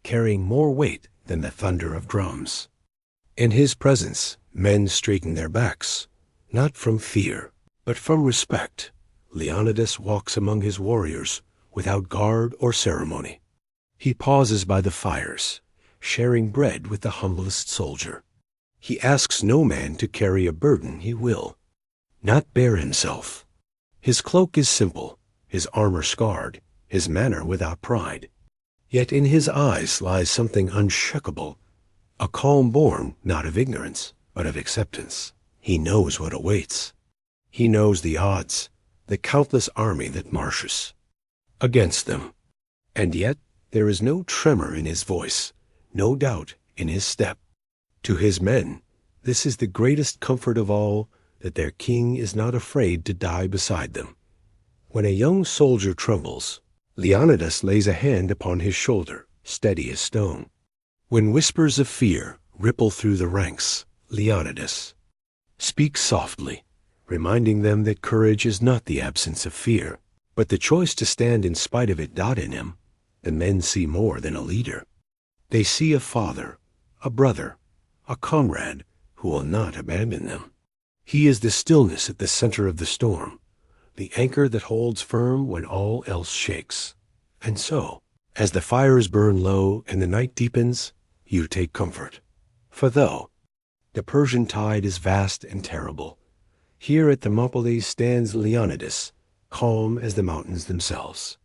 carrying more weight than the thunder of drums. In his presence, men straighten their backs, not from fear, but from respect. Leonidas walks among his warriors without guard or ceremony. He pauses by the fires, sharing bread with the humblest soldier. He asks no man to carry a burden he will not bear himself. His cloak is simple, his armor scarred, his manner without pride. Yet in his eyes lies something unshakable, a calm born not of ignorance, but of acceptance. He knows what awaits. He knows the odds, the countless army that marches against them. And yet there is no tremor in his voice, no doubt in his step. To his men, this is the greatest comfort of all, that their king is not afraid to die beside them. When a young soldier trembles, Leonidas lays a hand upon his shoulder, steady as stone. When whispers of fear ripple through the ranks, Leonidas speaks softly, reminding them that courage is not the absence of fear, but the choice to stand in spite of it. In him, the men see more than a leader. They see a father, a brother, a comrade who will not abandon them. He is the stillness at the center of the storm, the anchor that holds firm when all else shakes. And so, as the fires burn low and the night deepens, you take comfort. For though the Persian tide is vast and terrible, here at Thermopylae stands Leonidas, calm as the mountains themselves.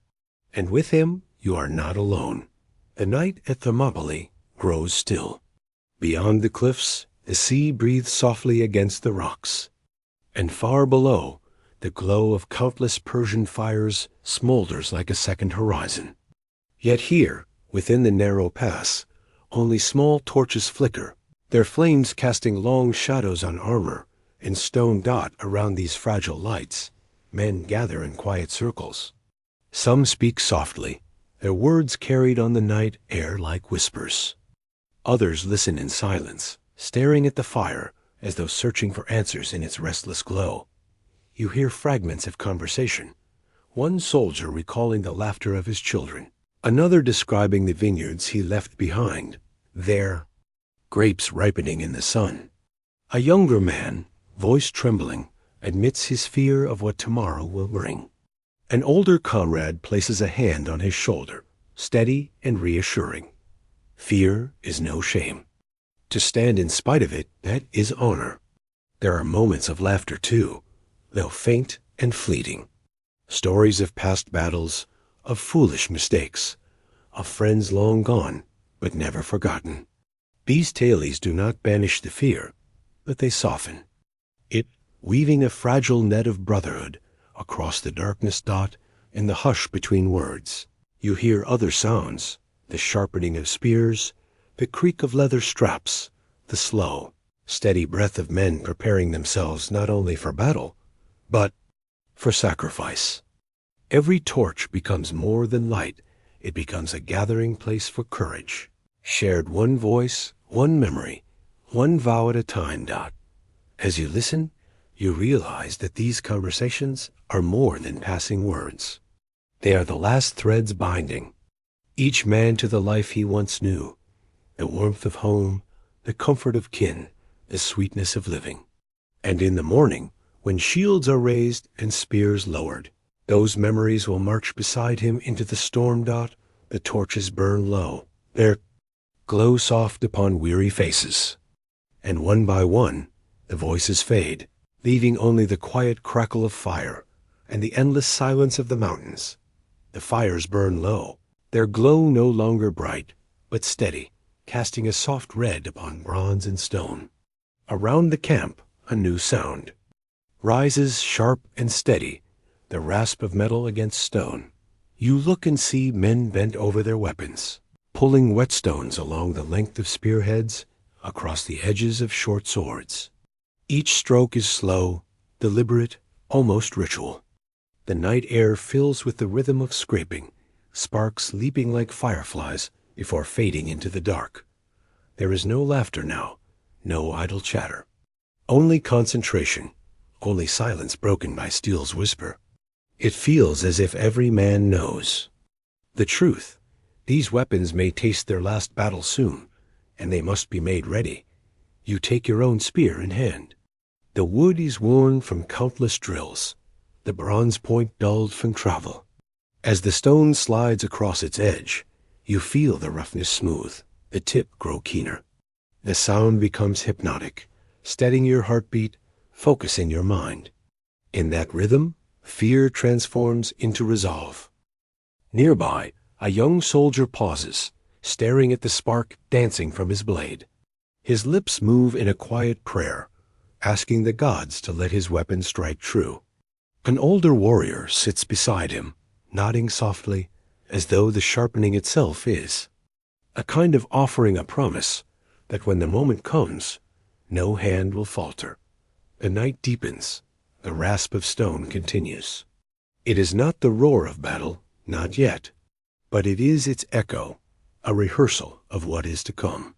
And with him you are not alone. The night at Thermopylae grows still. Beyond the cliffs, the sea breathes softly against the rocks. And far below, the glow of countless Persian fires smolders like a second horizon. Yet here, within the narrow pass, only small torches flicker, their flames casting long shadows on armor and stone. Around these fragile lights, men gather in quiet circles. Some speak softly, their words carried on the night air like whispers. Others listen in silence, staring at the fire as though searching for answers in its restless glow. You hear fragments of conversation, one soldier recalling the laughter of his children, another describing the vineyards he left behind, their grapes ripening in the sun. A younger man, voice trembling, admits his fear of what tomorrow will bring. An older comrade places a hand on his shoulder, steady and reassuring. Fear is no shame. To stand in spite of it, that is honor. There are moments of laughter too, though faint and fleeting. Stories of past battles, of foolish mistakes, of friends long gone, but never forgotten. These tales do not banish the fear, but they soften it, weaving a fragile net of brotherhood across the darkness dot and the hush between words. You hear other sounds, the sharpening of spears, the creak of leather straps, the slow, steady breath of men preparing themselves not only for battle, but for sacrifice. Every torch becomes more than light. It becomes a gathering place for courage, shared one voice, one memory, one vow at a time. As you listen, you realize that these conversations are more than passing words. They are the last threads binding each man to the life he once knew, the warmth of home, the comfort of kin, the sweetness of living. And in the morning, when shields are raised and spears lowered, those memories will march beside him into the storm. The torches burn low, their glow soft upon weary faces. And one by one, the voices fade, leaving only the quiet crackle of fire and the endless silence of the mountains. The fires burn low, their glow no longer bright, but steady, casting a soft red upon bronze and stone. Around the camp, a new sound rises, sharp and steady, the rasp of metal against stone. You look and see men bent over their weapons, pulling whetstones along the length of spearheads, across the edges of short swords. Each stroke is slow, deliberate, almost ritual. The night air fills with the rhythm of scraping, sparks leaping like fireflies before fading into the dark. There is no laughter now, no idle chatter. Only concentration, only silence broken by steel's whisper. It feels as if every man knows the truth. These weapons may taste their last battle soon, and they must be made ready. You take your own spear in hand. The wood is worn from countless drills, the bronze point dulled from travel. As the stone slides across its edge, you feel the roughness smooth, the tip grow keener. The sound becomes hypnotic, steadying your heartbeat, focusing your mind. In that rhythm, fear transforms into resolve. Nearby, a young soldier pauses, staring at the spark dancing from his blade. His lips move in a quiet prayer, asking the gods to let his weapon strike true. An older warrior sits beside him, nodding softly, as though the sharpening itself is a kind of offering a promise that when the moment comes, no hand will falter. The night deepens, the rasp of stone continues. It is not the roar of battle, not yet, but it is its echo, a rehearsal of what is to come.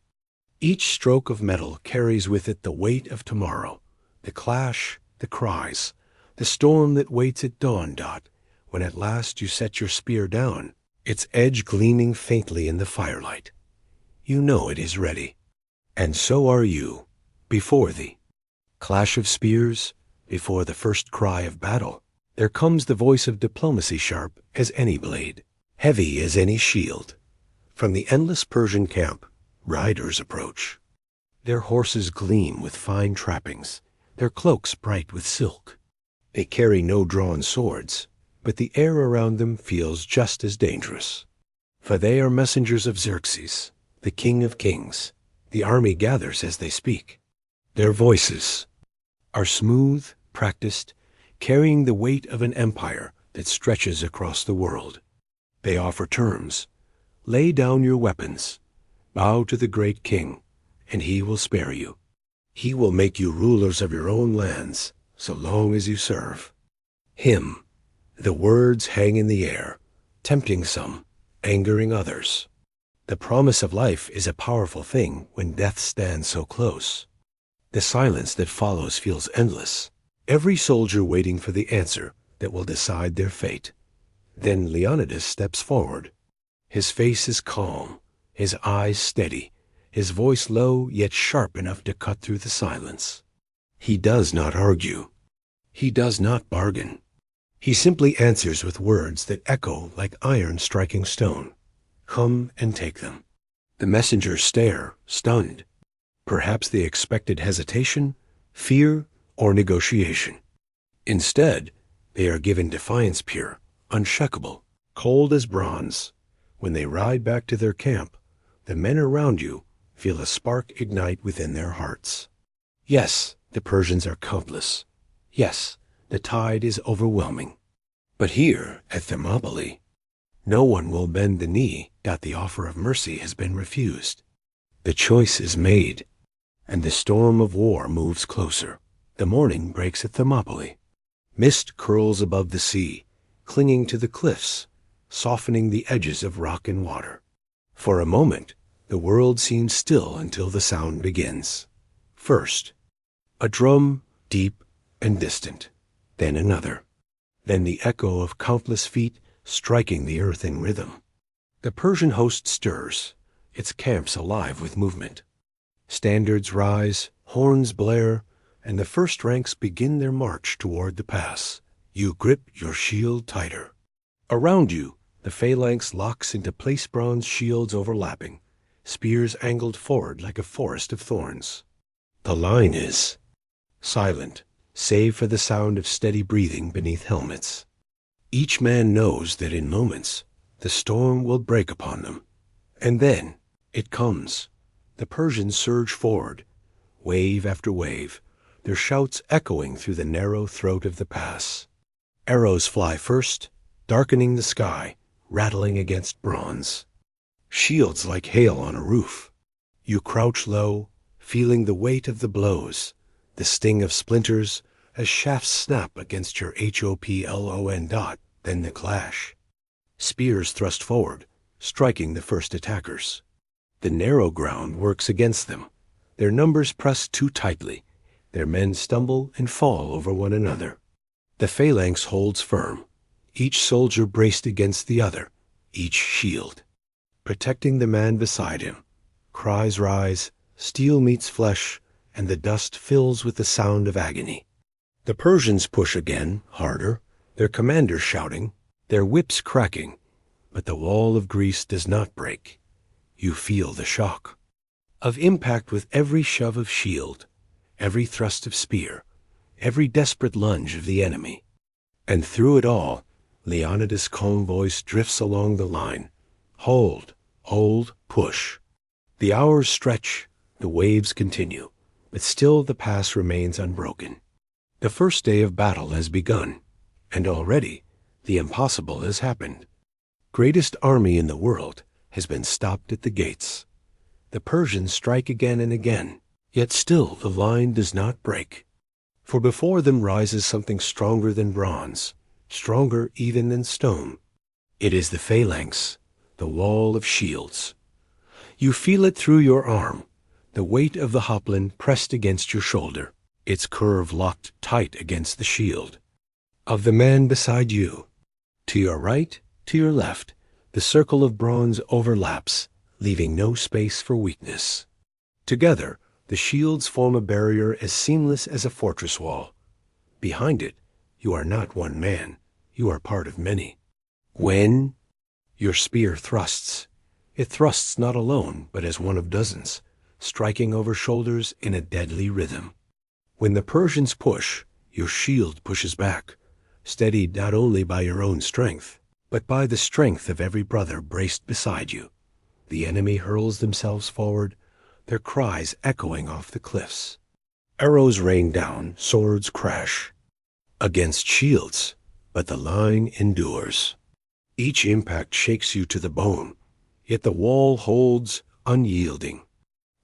Each stroke of metal carries with it the weight of tomorrow, the clash, the cries, the storm that waits at dawn. When at last you set your spear down, its edge gleaming faintly in the firelight, you know it is ready. And so are you, before thee. Clash of spears, before the first cry of battle, there comes the voice of diplomacy, sharp as any blade, heavy as any shield. From the endless Persian camp, riders approach. Their horses gleam with fine trappings, their cloaks bright with silk. They carry no drawn swords, but the air around them feels just as dangerous. For they are messengers of Xerxes, the king of kings. The army gathers as they speak. Their voices are smooth, practiced, carrying the weight of an empire that stretches across the world. They offer terms. Lay down your weapons. Bow to the great king, and he will spare you. He will make you rulers of your own lands, so long as you serve him. The words hang in the air, tempting some, angering others. The promise of life is a powerful thing when death stands so close. The silence that follows feels endless, every soldier waiting for the answer that will decide their fate. Then Leonidas steps forward. His face is calm, his eyes steady, his voice low yet sharp enough to cut through the silence. He does not argue. He does not bargain. He simply answers with words that echo like iron striking stone. Come and take them. The messengers stare, stunned. Perhaps they expected hesitation, fear, or negotiation. Instead, they are given defiance pure, unshakable, cold as bronze. When they ride back to their camp, the men around you feel a spark ignite within their hearts. Yes, the Persians are countless. Yes, the tide is overwhelming. But here, at Thermopylae, no one will bend the knee that the offer of mercy has been refused. The choice is made, and the storm of war moves closer. The morning breaks at Thermopylae. Mist curls above the sea, clinging to the cliffs, softening the edges of rock and water. For a moment, the world seems still until the sound begins. First, a drum, deep and distant. Then another. Then the echo of countless feet striking the earth in rhythm. The Persian host stirs, its camps alive with movement. Standards rise, horns blare, and the first ranks begin their march toward the pass. You grip your shield tighter. Around you, the phalanx locks into place bronze shields overlapping, spears angled forward like a forest of thorns. The line is silent, save for the sound of steady breathing beneath helmets. Each man knows that in moments, the storm will break upon them. And then, it comes. The Persians surge forward, wave after wave, their shouts echoing through the narrow throat of the pass. Arrows fly first, darkening the sky, rattling against bronze. Shields like hail on a roof. You crouch low, feeling the weight of the blows, the sting of splinters as shafts snap against your HOPLON dot, then the clash. Spears thrust forward, striking the first attackers. The narrow ground works against them. Their numbers press too tightly. Their men stumble and fall over one another. The phalanx holds firm, each soldier braced against the other, each shield, protecting the man beside him. Cries rise, steel meets flesh, and the dust fills with the sound of agony. The Persians push again, harder, their commanders shouting, their whips cracking, but the wall of Greece does not break. You feel the shock of impact with every shove of shield, every thrust of spear, every desperate lunge of the enemy. And through it all, Leonidas' calm voice drifts along the line. Hold, push. The hours stretch, the waves continue, but still the pass remains unbroken. The first day of battle has begun, and already the impossible has happened. Greatest army in the world has been stopped at the gates. The Persians strike again and again, yet still the line does not break. For before them rises something stronger than bronze, stronger even than stone. It is the phalanx, the wall of shields. You feel it through your arm, the weight of the hoplon pressed against your shoulder, its curve locked tight against the shield of the man beside you. To your right, to your left, the circle of bronze overlaps, leaving no space for weakness. Together, the shields form a barrier as seamless as a fortress wall. Behind it, you are not one man, you are part of many. When your spear thrusts, it thrusts not alone, but as one of dozens, striking over shoulders in a deadly rhythm. When the Persians push, your shield pushes back, steadied not only by your own strength, but by the strength of every brother braced beside you. The enemy hurls themselves forward, their cries echoing off the cliffs. Arrows rain down, swords crash against shields, but the line endures. Each impact shakes you to the bone, yet the wall holds unyielding.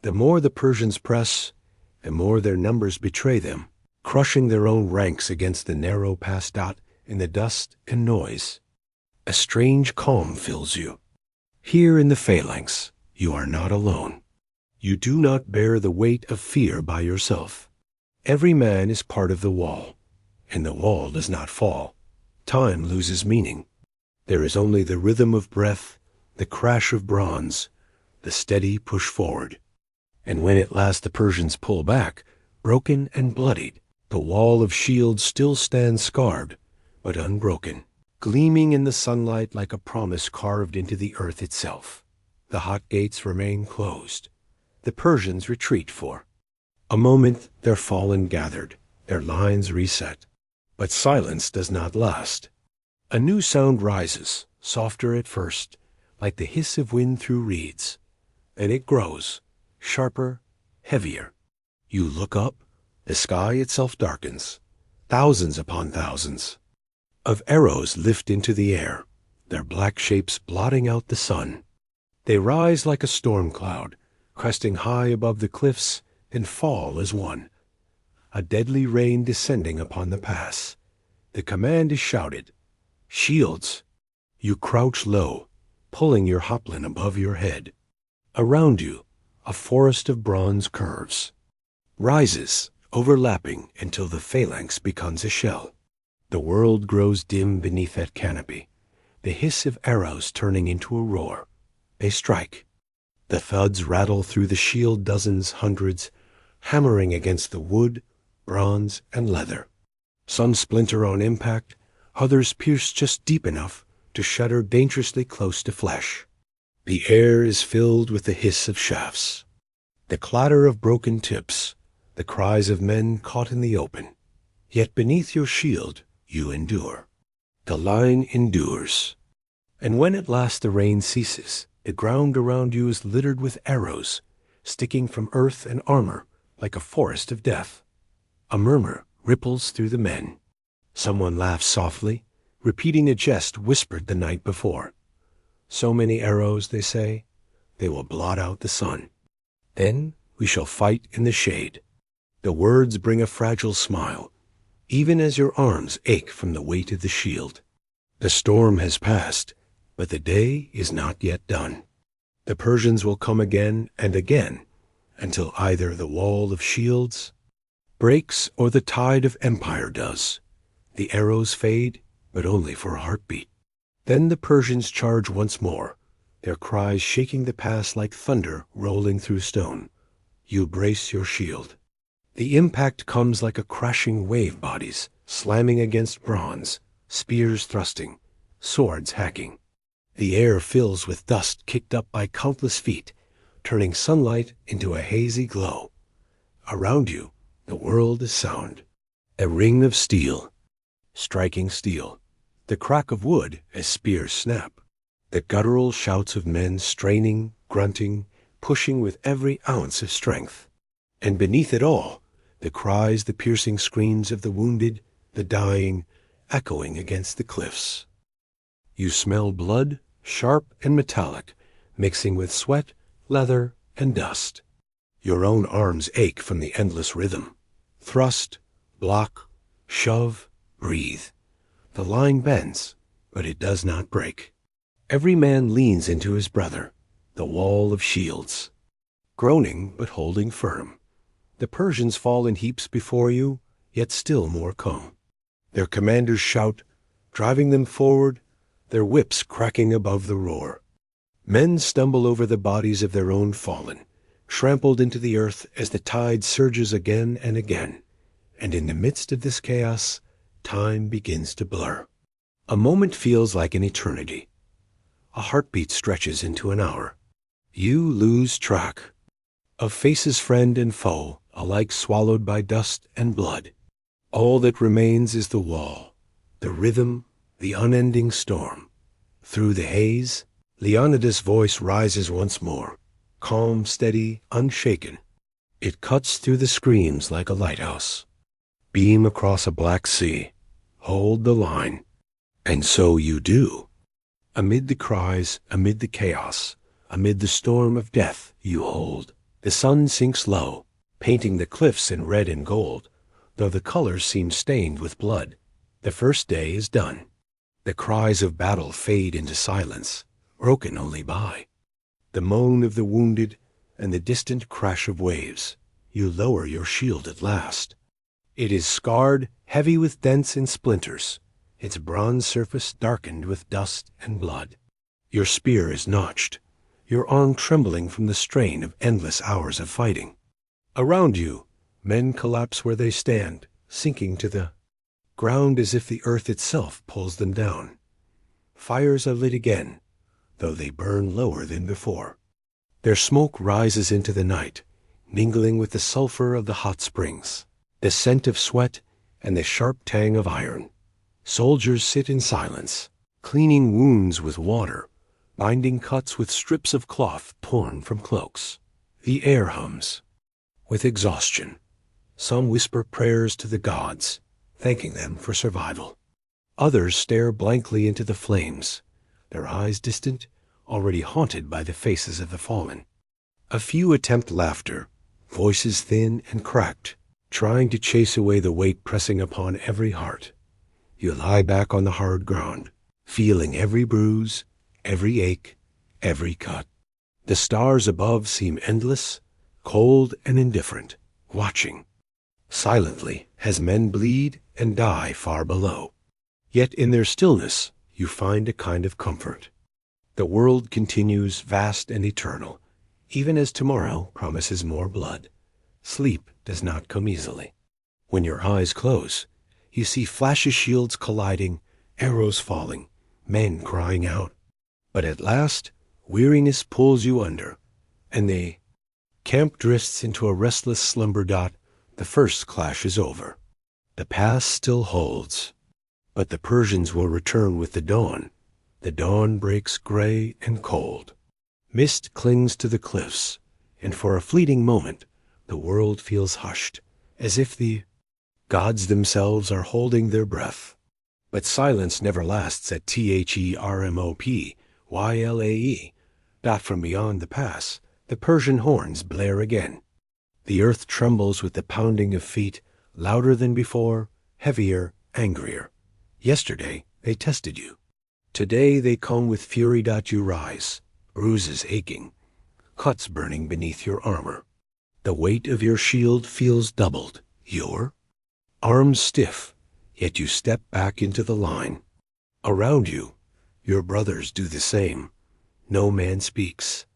The more the Persians press, the more their numbers betray them, crushing their own ranks against the narrow pass dot in the dust and noise. A strange calm fills you. Here in the phalanx, you are not alone. You do not bear the weight of fear by yourself. Every man is part of the wall, and the wall does not fall. Time loses meaning. There is only the rhythm of breath, the crash of bronze, the steady push forward. And when at last the Persians pull back, broken and bloodied, the wall of shields still stands scarred, but unbroken, gleaming in the sunlight like a promise carved into the earth itself. The hot gates remain closed. The Persians retreat for a moment. Their fallen gathered, their lines reset. But silence does not last. A new sound rises, softer at first, like the hiss of wind through reeds. And it grows, sharper, heavier. You look up, the sky itself darkens. Thousands upon thousands of arrows lift into the air, their black shapes blotting out the sun. They rise like a storm cloud, cresting high above the cliffs, and fall as one. A deadly rain descending upon the pass. The command is shouted, "Shields!" You crouch low, pulling your hoplon above your head. Around you, a forest of bronze curves. Rises, overlapping until the phalanx becomes a shell. The world grows dim beneath that canopy, the hiss of arrows turning into a roar. They strike. The thuds rattle through the shield, dozens, hundreds, hammering against the wood, bronze, and leather. Some splinter on impact, others pierce just deep enough to shudder dangerously close to flesh. The air is filled with the hiss of shafts, the clatter of broken tips, the cries of men caught in the open. Yet beneath your shield you endure. The line endures. And when at last the rain ceases, the ground around you is littered with arrows, sticking from earth and armor like a forest of death. A murmur ripples through the men. Someone laughs softly, repeating a jest whispered the night before. So many arrows, they say, they will blot out the sun. Then we shall fight in the shade. The words bring a fragile smile, even as your arms ache from the weight of the shield. The storm has passed, but the day is not yet done. The Persians will come again and again, until either the wall of shields breaks or the tide of empire does. The arrows fade, but only for a heartbeat. Then the Persians charge once more, their cries shaking the pass like thunder rolling through stone. You brace your shield. The impact comes like a crashing wave, bodies slamming against bronze, spears thrusting, swords hacking. The air fills with dust kicked up by countless feet, turning sunlight into a hazy glow. Around you, the world is sound. A ring of steel, striking steel. The crack of wood as spears snap. The guttural shouts of men straining, grunting, pushing with every ounce of strength. And beneath it all, the cries, the piercing screams of the wounded, the dying, echoing against the cliffs. You smell blood, sharp and metallic, mixing with sweat, leather, and dust. Your own arms ache from the endless rhythm. Thrust, block, shove, breathe. The line bends, but it does not break. Every man leans into his brother, the wall of shields. Groaning but holding firm. The Persians fall in heaps before you, yet still more come. Their commanders shout, driving them forward, their whips cracking above the roar. Men stumble over the bodies of their own fallen, trampled into the earth as the tide surges again and again. And in the midst of this chaos, time begins to blur. A moment feels like an eternity. A heartbeat stretches into an hour. You lose track of faces, friend and foe, alike swallowed by dust and blood. All that remains is the wall, the rhythm, the unending storm. Through the haze, Leonidas' voice rises once more, calm, steady, unshaken. It cuts through the screams like a lighthouse. Beam across a black sea. Hold the line. And so you do. Amid the cries, amid the chaos, amid the storm of death, you hold. The sun sinks low, painting the cliffs in red and gold, though the colors seem stained with blood. The first day is done. The cries of battle fade into silence, broken only by the moan of the wounded and the distant crash of waves. You lower your shield at last. It is scarred, heavy with dents and splinters, its bronze surface darkened with dust and blood. Your spear is notched, your arm trembling from the strain of endless hours of fighting. Around you, Men collapse where they stand, sinking to the ground as if the earth itself pulls them down. Fires are lit again, though they burn lower than before. Their smoke rises into the night, mingling with the sulfur of the hot springs, the scent of sweat, and the sharp tang of iron. Soldiers sit in silence, cleaning wounds with water, binding cuts with strips of cloth torn from cloaks. The air hums with exhaustion. Some whisper prayers to the gods, thanking them for survival. Others stare blankly into the flames, their eyes distant, already haunted by the faces of the fallen. A few attempt laughter, voices thin and cracked, trying to chase away the weight pressing upon every heart. You lie back on the hard ground, feeling every bruise, every ache, every cut. The stars above seem endless, cold and indifferent, watching silently as men bleed and die far below. Yet in their stillness you find a kind of comfort. The world continues vast and eternal, even as tomorrow promises more blood. Sleep does not come easily. When your eyes close, you see flashes, shields colliding, arrows falling, men crying out. But at last, weariness pulls you under, and the camp drifts into a restless slumber. The first clash is over. The past still holds, but the Persians will return with the dawn. The dawn breaks gray and cold. Mist clings to the cliffs, and for a fleeting moment, the world feels hushed, as if the gods themselves are holding their breath. But silence never lasts at Thermopylae. From beyond the pass, the Persian horns blare again. The earth trembles with the pounding of feet, louder than before, heavier, angrier. Yesterday they tested you. Today they come with fury. You rise, bruises aching, cuts burning beneath your armor. The weight of your shield feels doubled. Your arms stiff, yet you step back into the line. Around you, your brothers do the same. No man speaks.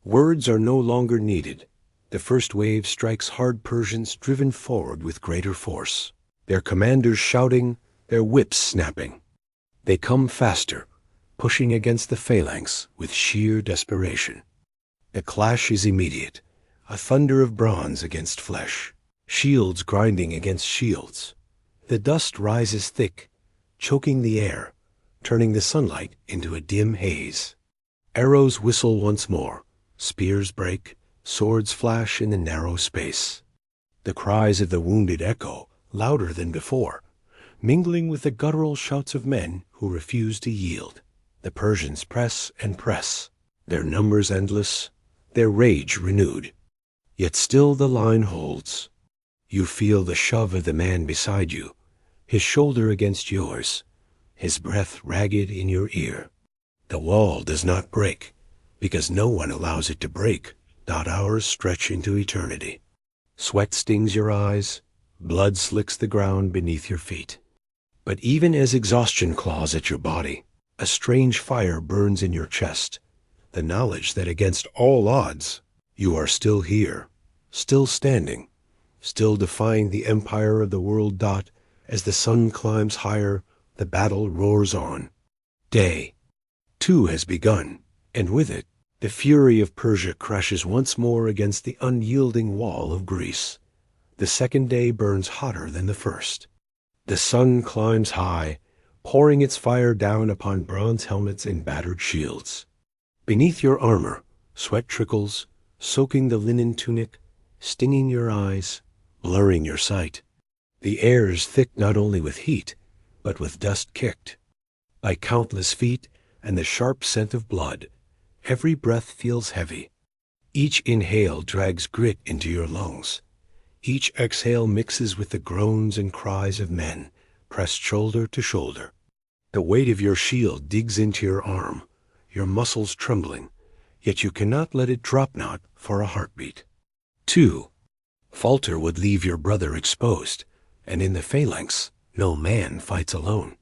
Words are no longer needed. The first wave strikes hard Persians driven forward with greater force, their commanders shouting, their whips snapping. They come faster, pushing against the phalanx with sheer desperation. The clash is immediate, a thunder of bronze against flesh, shields grinding against shields. The dust rises thick, choking the air, turning the sunlight into a dim haze. Arrows whistle once more, spears break, swords flash in the narrow space. The cries of the wounded echo, louder than before, mingling with the guttural shouts of men who refuse to yield. The Persians press and press, their numbers endless, their rage renewed. Yet still the line holds. You feel the shove of the man beside you, his shoulder against yours, his breath ragged in your ear. The wall does not break, because no one allows it to break. Hours stretch into eternity. Sweat stings your eyes, blood slicks the ground beneath your feet. But even as exhaustion claws at your body, a strange fire burns in your chest, the knowledge that against all odds, you are still here, still standing, still defying the empire of the world. As the sun climbs higher, the battle roars on. Day 2 has begun, and with it, the fury of Persia crashes once more against the unyielding wall of Greece. The second day burns hotter than the first. The sun climbs high, pouring its fire down upon bronze helmets and battered shields. Beneath your armor, sweat trickles, soaking the linen tunic, stinging your eyes, blurring your sight. The air is thick not only with heat, but with dust kicked by countless feet and the sharp scent of blood. Every breath feels heavy. Each inhale drags grit into your lungs. Each exhale mixes with the groans and cries of men, pressed shoulder to shoulder. The weight of your shield digs into your arm, your muscles trembling, yet you cannot let it drop not for a heartbeat. 2. Falter would leave your brother exposed, and in the phalanx, no man fights alone.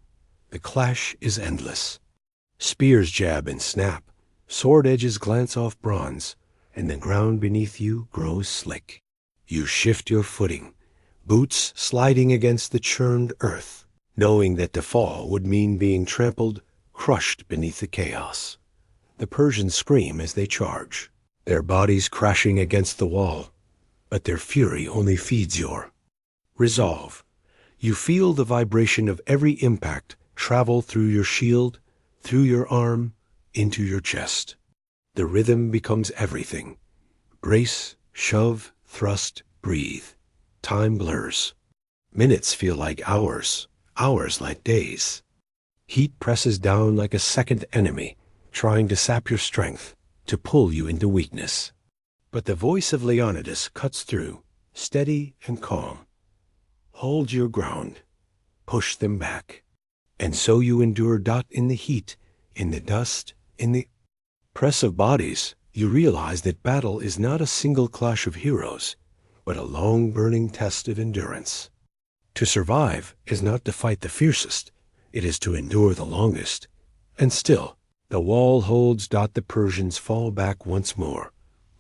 The clash is endless. Spears jab and snap, sword edges glance off bronze, and the ground beneath you grows slick. You shift your footing, boots sliding against the churned earth, knowing that to fall would mean being trampled, crushed beneath the chaos. The Persians scream as they charge, their bodies crashing against the wall, but their fury only feeds your resolve. You feel the vibration of every impact travel through your shield, through your arm, into your chest. The rhythm becomes everything. Brace, shove, thrust, breathe. Time blurs. Minutes feel like hours, hours like days. Heat presses down like a second enemy, trying to sap your strength, to pull you into weakness. But the voice of Leonidas cuts through, steady and calm. Hold your ground. Push them back. And so you endure. In the heat, in the dust, in the press of bodies, you realize that battle is not a single clash of heroes, but a long burning test of endurance. To survive is not to fight the fiercest, it is to endure the longest. And still, the wall holds. The Persians fall back once more,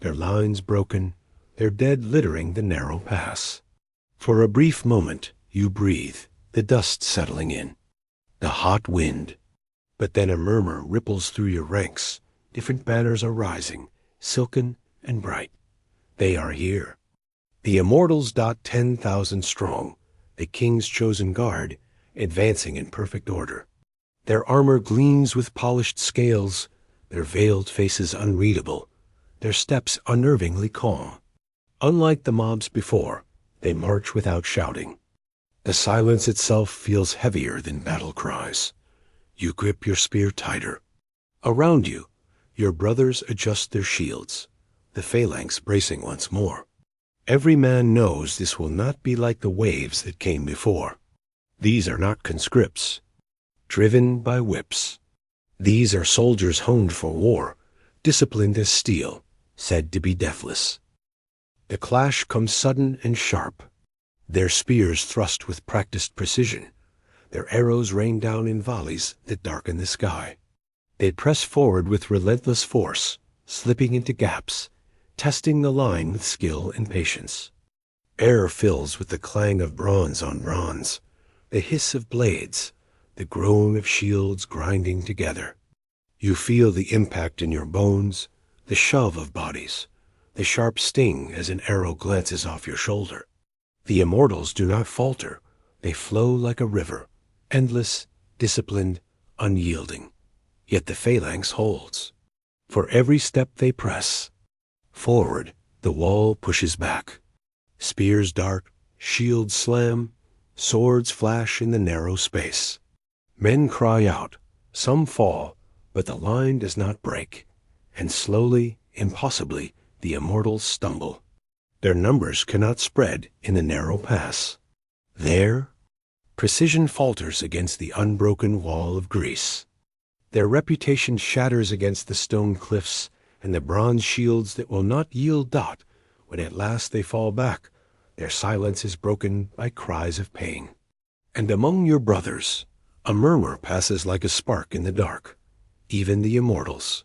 their lines broken, their dead littering the narrow pass. For a brief moment, you breathe, the dust settling in, the hot wind. But then a murmur ripples through your ranks. Different banners are rising, silken and bright. They are here. The immortals. 10,000 strong, the king's chosen guard, advancing in perfect order. Their armor gleams with polished scales, their veiled faces unreadable, their steps unnervingly calm. Unlike the mobs before, they march without shouting. The silence itself feels heavier than battle cries. You grip your spear tighter. Around you, your brothers adjust their shields, the phalanx bracing once more. Every man knows this will not be like the waves that came before. These are not conscripts, driven by whips. These are soldiers honed for war, disciplined as steel, said to be deathless. The clash comes sudden and sharp. Their spears thrust with practiced precision. Their arrows rain down in volleys that darken the sky. They press forward with relentless force, slipping into gaps, testing the line with skill and patience. Air fills with the clang of bronze on bronze, the hiss of blades, the groan of shields grinding together. You feel the impact in your bones, the shove of bodies, the sharp sting as an arrow glances off your shoulder. The immortals do not falter. They flow like a river, endless, disciplined, unyielding. Yet the phalanx holds. For every step they press forward, the wall pushes back. Spears dart, shields slam, swords flash in the narrow space. Men cry out, some fall, but the line does not break. And slowly, impossibly, the immortals stumble. Their numbers cannot spread in the narrow pass. There, precision falters against the unbroken wall of Greece. Their reputation shatters against the stone cliffs and the bronze shields that will not yield. When at last they fall back, their silence is broken by cries of pain. And among your brothers, a murmur passes like a spark in the dark. Even the immortals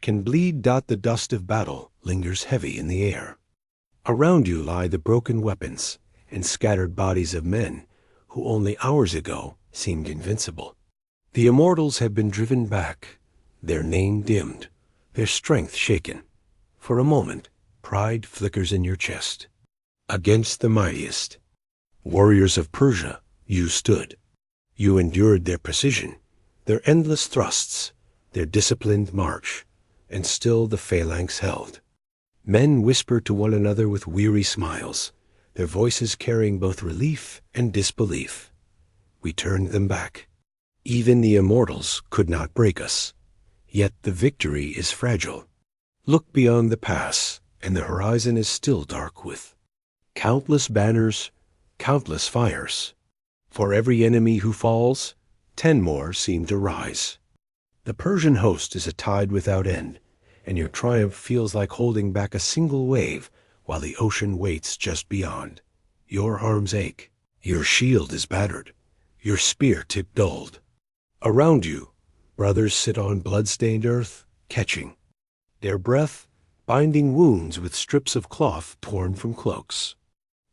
can bleed. The dust of battle lingers heavy in the air. Around you lie the broken weapons and scattered bodies of men who only hours ago seemed invincible. The immortals have been driven back, their name dimmed, their strength shaken. For a moment, pride flickers in your chest. Against the mightiest warriors of Persia, you stood. You endured their precision, their endless thrusts, their disciplined march, and still the phalanx held. Men whisper to one another with weary smiles, their voices carrying both relief and disbelief. We turned them back. Even the immortals could not break us. Yet the victory is fragile. Look beyond the pass, and the horizon is still dark with countless banners, countless fires. For every enemy who falls, 10 more seem to rise. The Persian host is a tide without end, and your triumph feels like holding back a single wave while the ocean waits just beyond. Your arms ache, your shield is battered, your spear tip dulled. Around you, brothers sit on blood-stained earth, catching. Their breath, binding wounds with strips of cloth torn from cloaks.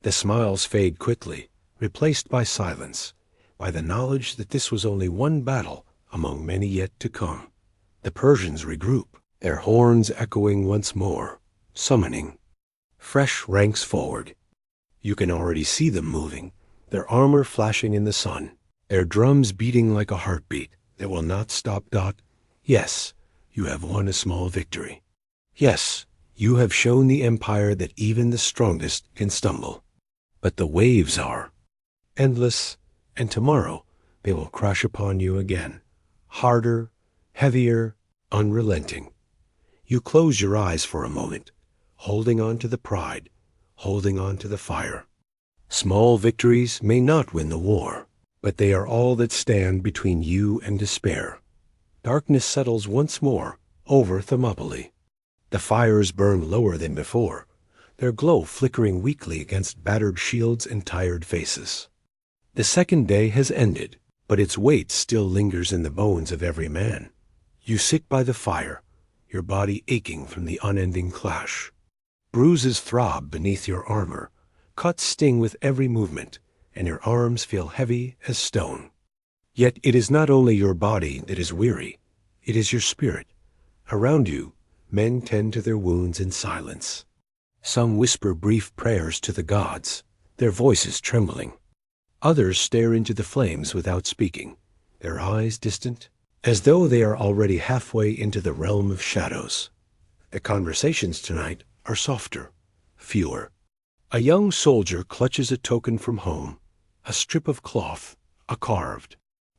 The smiles fade quickly, replaced by silence, by the knowledge that this was only one battle among many yet to come. The Persians regroup, their horns echoing once more, summoning. Fresh ranks forward. You can already see them moving, their armor flashing in the sun, their drums beating like a heartbeat that will not stop. Yes, you have won a small victory. Yes, you have shown the empire that even the strongest can stumble. But the waves are endless, and tomorrow they will crash upon you again, harder, heavier, unrelenting. You close your eyes for a moment, holding on to the pride, holding on to the fire. Small victories may not win the war, but they are all that stand between you and despair. Darkness settles once more over Thermopylae. The fires burn lower than before, their glow flickering weakly against battered shields and tired faces. The second day has ended, but its weight still lingers in the bones of every man. You sit by the fire, your body aching from the unending clash. Bruises throb beneath your armor, cuts sting with every movement, and your arms feel heavy as stone. Yet it is not only your body that is weary, it is your spirit. Around you, men tend to their wounds in silence. Some whisper brief prayers to the gods, their voices trembling. Others stare into the flames without speaking, their eyes distant, as though they are already halfway into the realm of shadows. The conversations tonight are softer, fewer. A young soldier clutches a token from home, a strip of cloth, a carved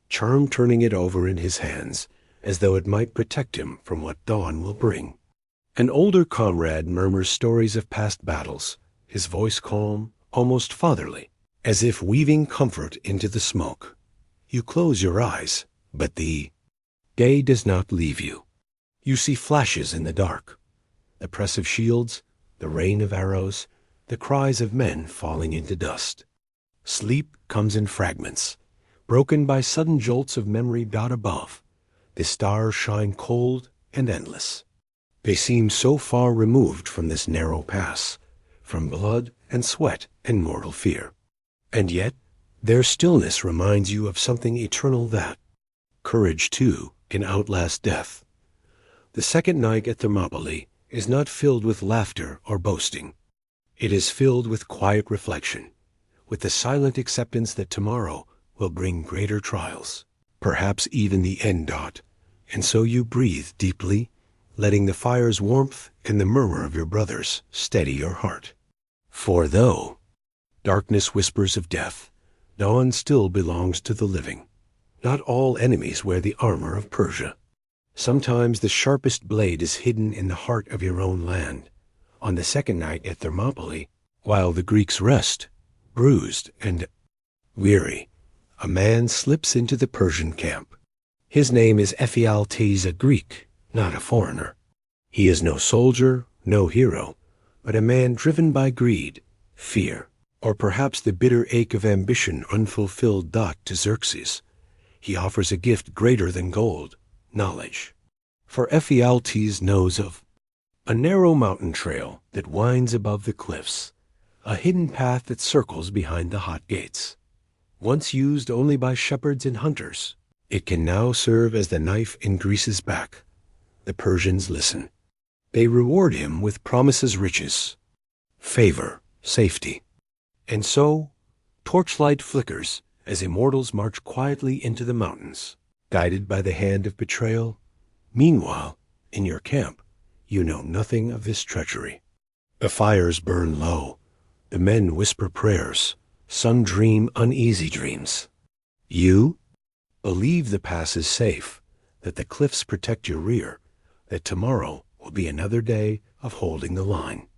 charm, turning it over in his hands, as though it might protect him from what dawn will bring. An older comrade murmurs stories of past battles, his voice calm, almost fatherly, as if weaving comfort into the smoke. You close your eyes, but the day does not leave you. You see flashes in the dark, the press of shields, the rain of arrows, the cries of men falling into dust. Sleep comes in fragments, broken by sudden jolts of memory. Above, the stars shine cold and endless. They seem so far removed from this narrow pass, from blood and sweat and mortal fear. And yet, their stillness reminds you of something eternal, that courage, too, can outlast death. The second night at Thermopylae is not filled with laughter or boasting. It is filled with quiet reflection, with the silent acceptance that tomorrow will bring greater trials, perhaps even the end. And so you breathe deeply, letting the fire's warmth and the murmur of your brothers steady your heart. For though darkness whispers of death, dawn still belongs to the living. Not all enemies wear the armor of Persia. Sometimes the sharpest blade is hidden in the heart of your own land. On the second night at Thermopylae, while the Greeks rest, bruised and weary, a man slips into the Persian camp. His name is Ephialtes, a Greek, not a foreigner. He is no soldier, no hero, but a man driven by greed, fear, or perhaps the bitter ache of ambition unfulfilled. To Xerxes, he offers a gift greater than gold, knowledge. For Ephialtes knows of a narrow mountain trail that winds above the cliffs, a hidden path that circles behind the hot gates. Once used only by shepherds and hunters, it can now serve as the knife in Greece's back. The Persians listen. They reward him with promises, riches, favor, safety. And so, torchlight flickers as immortals march quietly into the mountains, guided by the hand of betrayal. Meanwhile, in your camp, you know nothing of this treachery. The fires burn low. The men whisper prayers. Some dream uneasy dreams. You believe the pass is safe, that the cliffs protect your rear, that tomorrow will be another day of holding the line.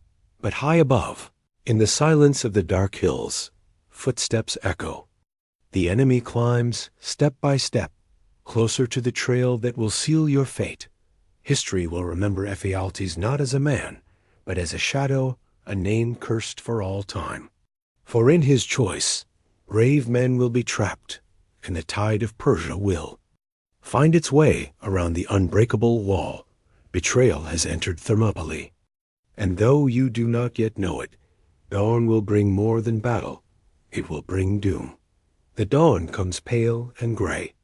But high above, in the silence of the dark hills, footsteps echo. The enemy climbs, step by step, closer to the trail that will seal your fate. History will remember Ephialtes not as a man, but as a shadow, a name cursed for all time. For in his choice, brave men will be trapped, and the tide of Persia will find its way around the unbreakable wall. Betrayal has entered Thermopylae. And though you do not yet know it, dawn will bring more than battle. It will bring doom. The dawn comes pale and gray.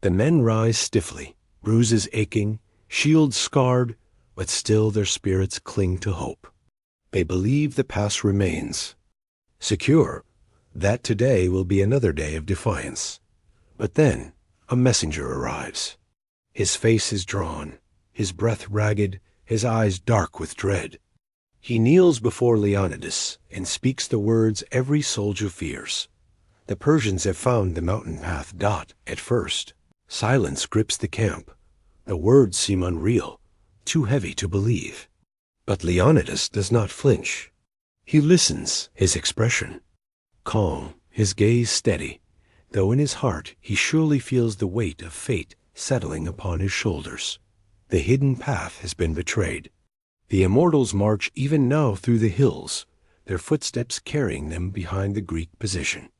The men rise stiffly, bruises aching, shields scarred, but still their spirits cling to hope. They believe the past remains secure, that today will be another day of defiance. But then a messenger arrives. His face is drawn, his breath ragged, his eyes dark with dread. He kneels before Leonidas and speaks the words every soldier fears. The Persians have found the mountain path at first. Silence grips the camp. The words seem unreal, too heavy to believe. But Leonidas does not flinch. He listens, his expression calm, his gaze steady, though in his heart he surely feels the weight of fate settling upon his shoulders. The hidden path has been betrayed. The immortals march even now through the hills, their footsteps carrying them behind the Greek position.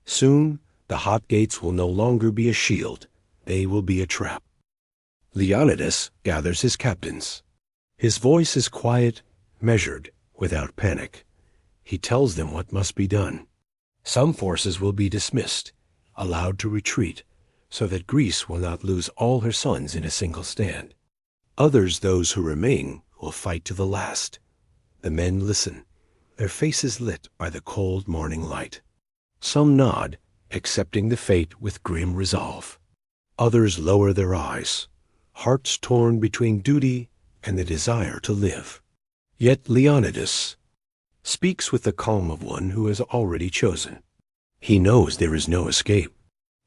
Soon, the hot gates will no longer be a shield, they will be a trap. Leonidas gathers his captains. His voice is quiet, measured, without panic. He tells them what must be done. Some forces will be dismissed, allowed to retreat, so that Greece will not lose all her sons in a single stand. Others, those who remain, will fight to the last. The men listen, their faces lit by the cold morning light. Some nod, accepting the fate with grim resolve. Others lower their eyes, hearts torn between duty and the desire to live. Yet Leonidas speaks with the calm of one who has already chosen. He knows there is no escape,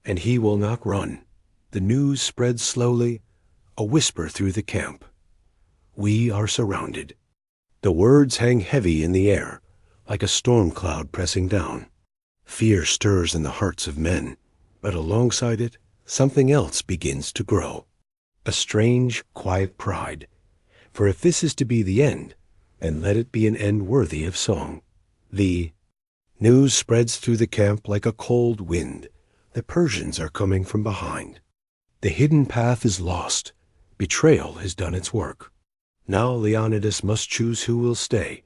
and he will not run. The news spreads slowly, a whisper through the camp. We are surrounded. The words hang heavy in the air, like a storm cloud pressing down. Fear stirs in the hearts of men, but alongside it, something else begins to grow. A strange, quiet pride. For if this is to be the end, then let it be an end worthy of song. The news spreads through the camp like a cold wind. The Persians are coming from behind. The hidden path is lost. Betrayal has done its work. Now Leonidas must choose who will stay,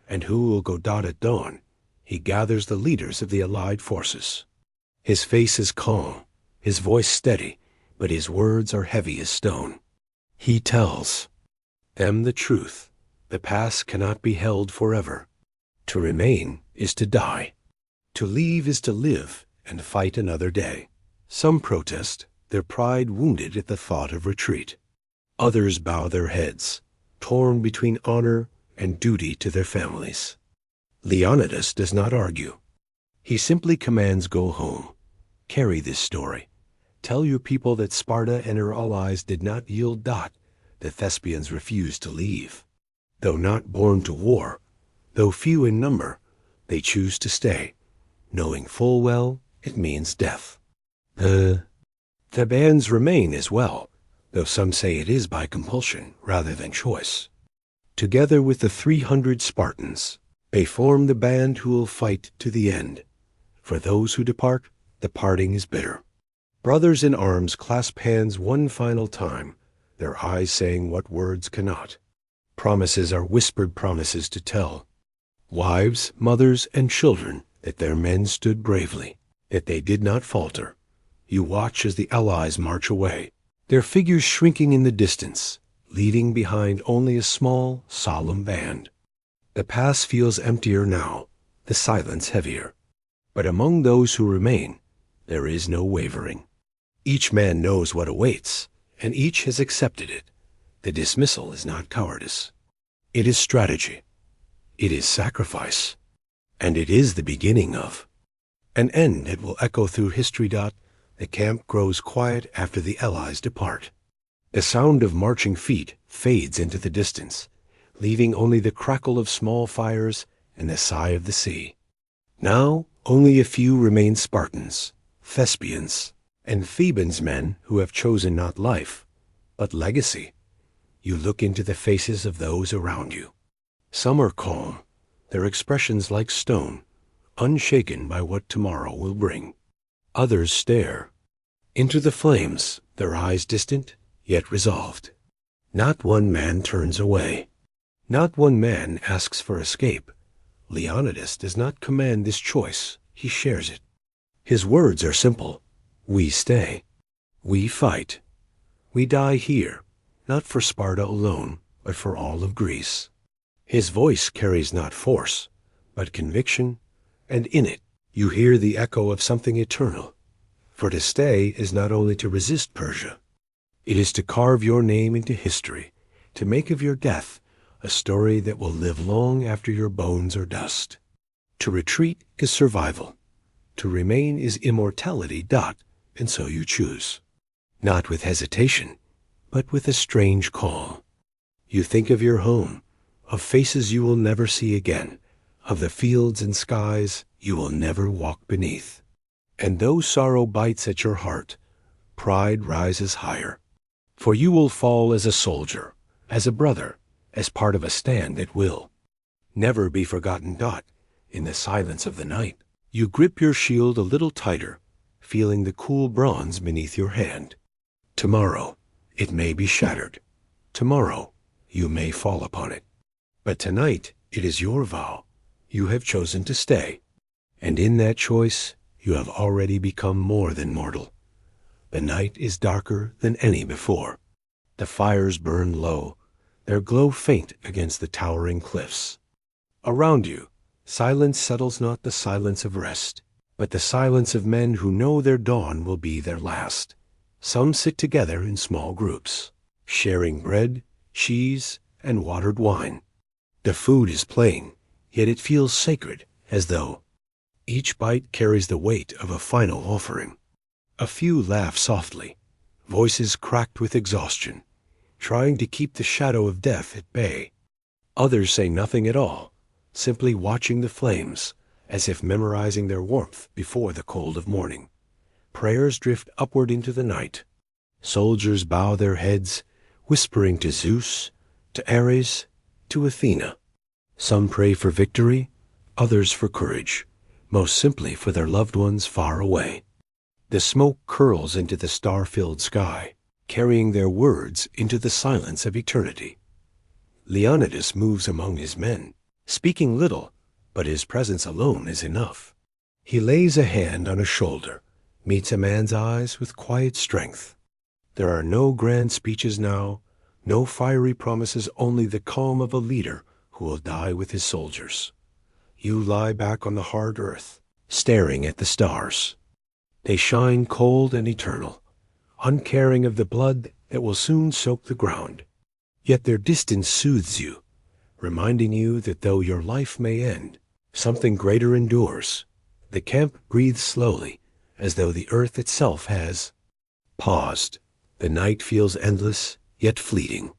and who will go at dawn. He gathers the leaders of the allied forces. His face is calm, his voice steady, but his words are heavy as stone. He tells them the truth. The past cannot be held forever. To remain is to die. To leave is to live and fight another day. Some protest, their pride wounded at the thought of retreat. Others bow their heads, torn between honor and duty to their families. Leonidas does not argue. He simply commands, go home. Carry this story. Tell your people that Sparta and her allies did not yield the Thespians refused to leave. Though not born to war, though few in number, they choose to stay, knowing full well it means death. The bands remain as well, though some say it is by compulsion rather than choice. Together with the 300 Spartans, they form the band who will fight to the end. For those who depart, the parting is bitter. Brothers in arms clasp hands one final time, their eyes saying what words cannot. Promises are whispered promises to tell. Wives, mothers, and children, that their men stood bravely, that they did not falter. You watch as the allies march away, their figures shrinking in the distance, leaving behind only a small, solemn band. The pass feels emptier now, the silence heavier. But among those who remain, there is no wavering. Each man knows what awaits, and each has accepted it. The dismissal is not cowardice. It is strategy. It is sacrifice. And it is the beginning of an end that will echo through history. The camp grows quiet after the allies depart. The sound of marching feet fades into the distance, leaving only the crackle of small fires and the sigh of the sea. Now only a few remain Spartans, Thespians, and Thebans men who have chosen not life, but legacy. You look into the faces of those around you. Some are calm, their expressions like stone, unshaken by what tomorrow will bring. Others stare into the flames, their eyes distant, yet resolved. Not one man turns away. Not one man asks for escape. Leonidas does not command this choice, he shares it. His words are simple. We stay. We fight. We die here, not for Sparta alone, but for all of Greece. His voice carries not force, but conviction, and in it you hear the echo of something eternal. For to stay is not only to resist Persia, it is to carve your name into history, to make of your death a story that will live long after your bones are dust. To retreat is survival. To remain is immortality. And so you choose. Not with hesitation, but with a strange call. You think of your home, of faces you will never see again, of the fields and skies you will never walk beneath. And though sorrow bites at your heart, pride rises higher. For you will fall as a soldier, as a brother, as part of a stand that will never be forgotten. In the silence of the night, you grip your shield a little tighter, feeling the cool bronze beneath your hand. Tomorrow, it may be shattered. Tomorrow, you may fall upon it. But tonight, it is your vow. You have chosen to stay. And in that choice, you have already become more than mortal. The night is darker than any before. The fires burn low, their glow faint against the towering cliffs. Around you, silence settles not the silence of rest, but the silence of men who know their dawn will be their last. Some sit together in small groups, sharing bread, cheese, and watered wine. The food is plain, yet it feels sacred, as though each bite carries the weight of a final offering. A few laugh softly, voices cracked with exhaustion, trying to keep the shadow of death at bay. Others say nothing at all, simply watching the flames, as if memorizing their warmth before the cold of morning. Prayers drift upward into the night. Soldiers bow their heads, whispering to Zeus, to Ares, to Athena. Some pray for victory, others for courage, most simply for their loved ones far away. The smoke curls into the star-filled sky, carrying their words into the silence of eternity. Leonidas moves among his men, speaking little, but his presence alone is enough. He lays a hand on a shoulder, meets a man's eyes with quiet strength. There are no grand speeches now, no fiery promises, only the calm of a leader who will die with his soldiers. You lie back on the hard earth, staring at the stars. They shine cold and eternal, uncaring of the blood that will soon soak the ground. Yet their distance soothes you, reminding you that though your life may end, something greater endures. The camp breathes slowly, as though the earth itself has paused. The night feels endless, yet fleeting.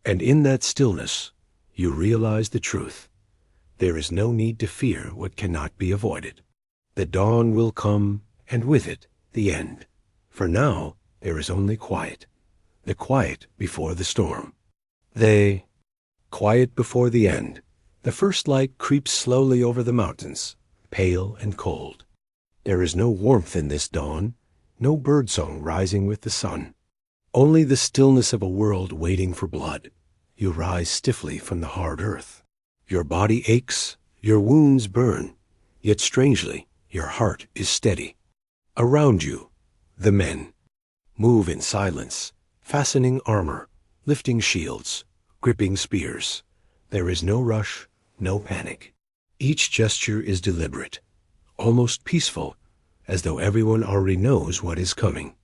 And in that stillness, you realize the truth. There is no need to fear what cannot be avoided. The dawn will come, and with it, the end. For now, there is only quiet. The quiet before the storm. Quiet before the end. The first light creeps slowly over the mountains, pale and cold. There is no warmth in this dawn, no birdsong rising with the sun. Only the stillness of a world waiting for blood. You rise stiffly from the hard earth. Your body aches, your wounds burn, yet strangely, your heart is steady. Around you, the men move in silence, fastening armor, lifting shields, gripping spears. There is no rush, no panic. Each gesture is deliberate, almost peaceful, as though everyone already knows what is coming.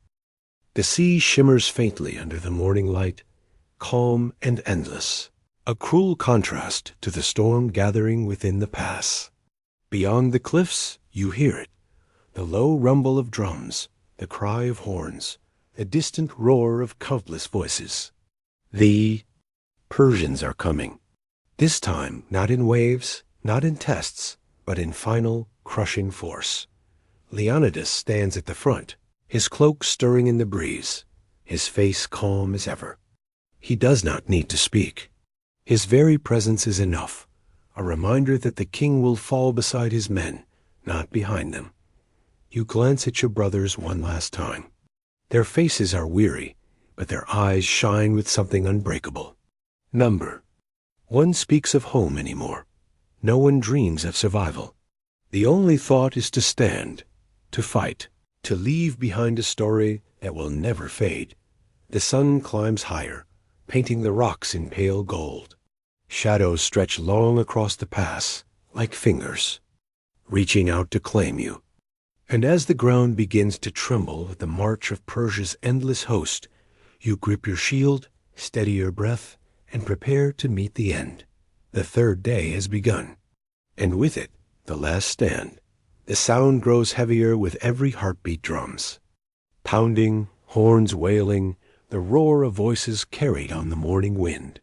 The sea shimmers faintly under the morning light, calm and endless, a cruel contrast to the storm gathering within the pass. Beyond the cliffs, you hear it, the low rumble of drums, the cry of horns, the distant roar of countless voices. The Persians are coming. This time, not in waves, not in tests, but in final, crushing force. Leonidas stands at the front, his cloak stirring in the breeze, his face calm as ever. He does not need to speak. His very presence is enough, a reminder that the king will fall beside his men, not behind them. You glance at your brothers one last time. Their faces are weary, but their eyes shine with something unbreakable. Number one speaks of home anymore. No one dreams of survival. The only thought is to stand, to fight, to leave behind a story that will never fade. The sun climbs higher, painting the rocks in pale gold. Shadows stretch long across the pass, like fingers, reaching out to claim you. And as the ground begins to tremble with the march of Persia's endless host, you grip your shield, steady your breath, and prepare to meet the end. The third day has begun, and with it, the last stand. The sound grows heavier with every heartbeat drums. Pounding, horns wailing, the roar of voices carried on the morning wind.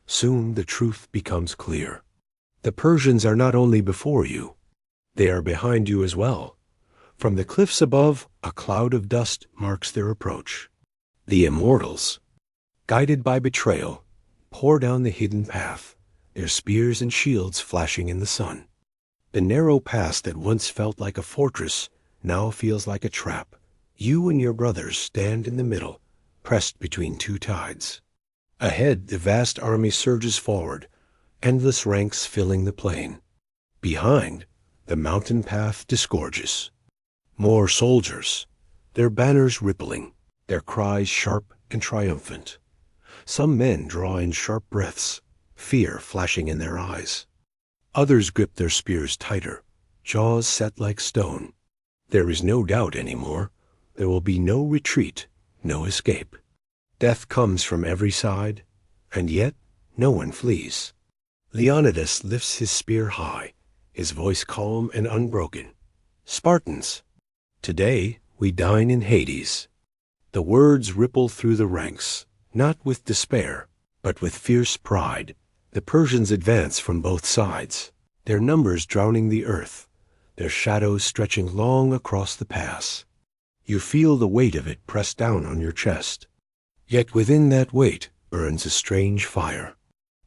Soon the truth becomes clear. The Persians are not only before you, they are behind you as well. From the cliffs above, a cloud of dust marks their approach. The immortals, guided by betrayal, pour down the hidden path, their spears and shields flashing in the sun. The narrow pass that once felt like a fortress now feels like a trap. You and your brothers stand in the middle, pressed between two tides. Ahead, the vast army surges forward, endless ranks filling the plain. Behind, the mountain path disgorges. More soldiers, their banners rippling, their cries sharp and triumphant. Some men draw in sharp breaths, fear flashing in their eyes. Others grip their spears tighter, jaws set like stone. There is no doubt anymore. There will be no retreat, no escape. Death comes from every side, and yet no one flees. Leonidas lifts his spear high, his voice calm and unbroken. Spartans, today we dine in Hades. The words ripple through the ranks, not with despair, but with fierce pride. The Persians advance from both sides, their numbers drowning the earth, their shadows stretching long across the pass. You feel the weight of it pressed down on your chest. Yet within that weight burns a strange fire.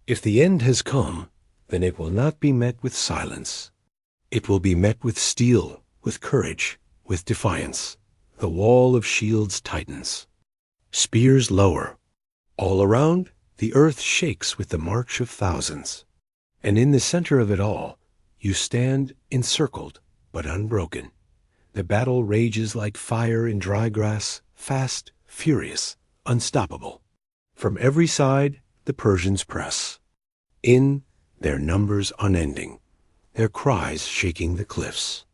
If the end has come, then it will not be met with silence. It will be met with steel, with courage, with defiance. The wall of shields tightens. Spears lower. All around, the earth shakes with the march of thousands. And in the center of it all, you stand encircled but unbroken. The battle rages like fire in dry grass, fast, furious, unstoppable. From every side, the Persians press. In, their numbers unending, their cries shaking the cliffs.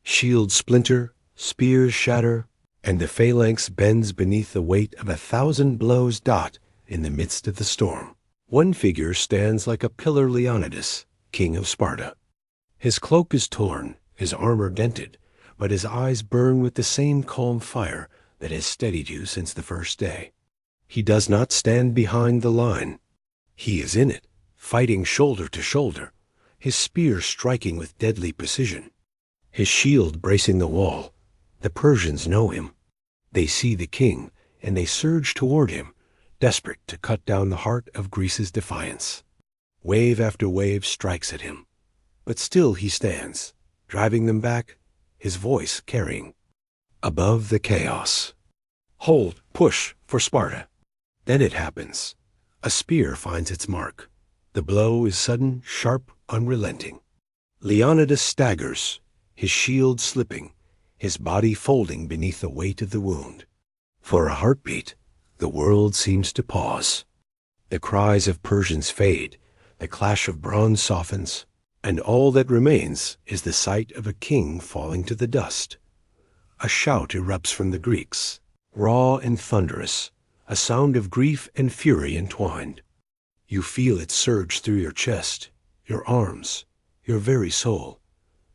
Shields splinter, spears shatter, and the phalanx bends beneath the weight of 1,000 blows. In the midst of the storm, one figure stands like a pillar: Leonidas, king of Sparta. His cloak is torn, his armor dented, but his eyes burn with the same calm fire that has steadied you since the first day. He does not stand behind the line. He is in it, fighting shoulder to shoulder, his spear striking with deadly precision, his shield bracing the wall. The Persians know him. They see the king, and they surge toward him, desperate to cut down the heart of Greece's defiance. Wave after wave strikes at him, but still he stands, driving them back, his voice carrying. Above the chaos. Hold, push, for Sparta. Then it happens. A spear finds its mark. The blow is sudden, sharp, unrelenting. Leonidas staggers, his shield slipping, his body folding beneath the weight of the wound. For a heartbeat, the world seems to pause. The cries of Persians fade, the clash of bronze softens, and all that remains is the sight of a king falling to the dust. A shout erupts from the Greeks, raw and thunderous, a sound of grief and fury entwined. You feel it surge through your chest, your arms, your very soul.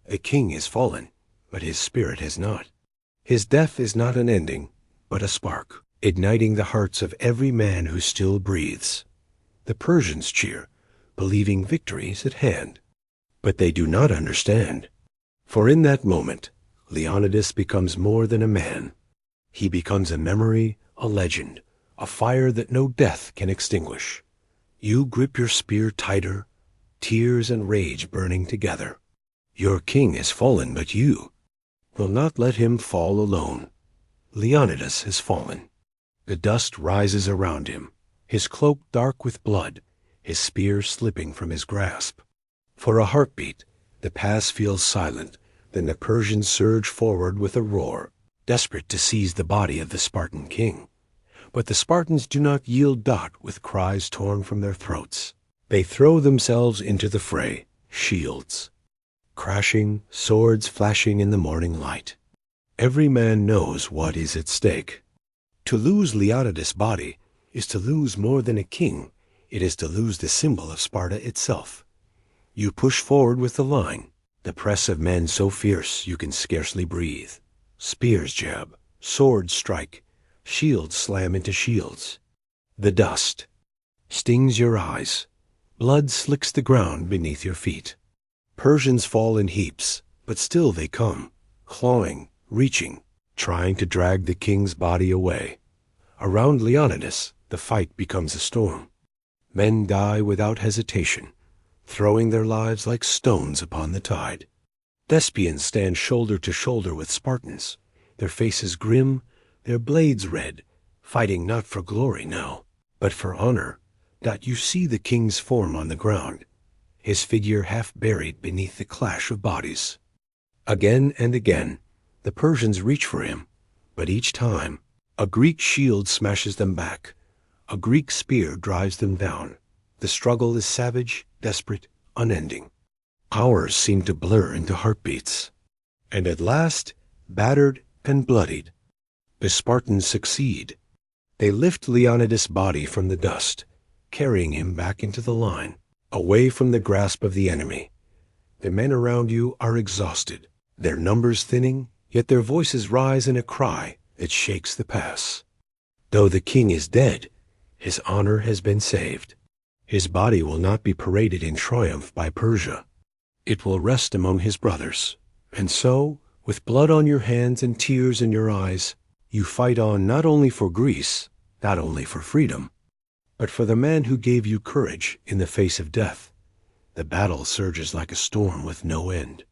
The king is fallen, but his spirit has not. His death is not an ending, but a spark, igniting the hearts of every man who still breathes. The Persians cheer, believing victory is at hand. But they do not understand. For in that moment, Leonidas becomes more than a man. He becomes a memory, a legend, a fire that no death can extinguish. You grip your spear tighter, tears and rage burning together. Your king has fallen, but you will not let him fall alone. Leonidas has fallen. The dust rises around him, his cloak dark with blood, his spear slipping from his grasp. For a heartbeat, the pass feels silent, then the Persians surge forward with a roar, desperate to seize the body of the Spartan king. But the Spartans do not yield with cries torn from their throats. They throw themselves into the fray, shields crashing, swords flashing in the morning light. Every man knows what is at stake. To lose Leonidas' body is to lose more than a king. It is to lose the symbol of Sparta itself. You push forward with the line, the press of men so fierce you can scarcely breathe. Spears jab, swords strike, shields slam into shields. The dust stings your eyes. Blood slicks the ground beneath your feet. Persians fall in heaps, but still they come, clawing, reaching, trying to drag the king's body away. Around Leonidas, the fight becomes a storm. Men die without hesitation, throwing their lives like stones upon the tide. Thespians stand shoulder to shoulder with Spartans, their faces grim, their blades red, fighting not for glory now, but for honor. You see the king's form on the ground, his figure half buried beneath the clash of bodies. Again and again, the Persians reach for him, but each time, a Greek shield smashes them back. A Greek spear drives them down. The struggle is savage, desperate, unending. Hours seem to blur into heartbeats. And at last, battered and bloodied, the Spartans succeed. They lift Leonidas' body from the dust, carrying him back into the line, away from the grasp of the enemy. The men around you are exhausted, their numbers thinning, yet their voices rise in a cry that shakes the pass. Though the king is dead, his honor has been saved. His body will not be paraded in triumph by Persia. It will rest among his brothers. And so, with blood on your hands and tears in your eyes, you fight on not only for Greece, not only for freedom, but for the man who gave you courage in the face of death. The battle surges like a storm with no end.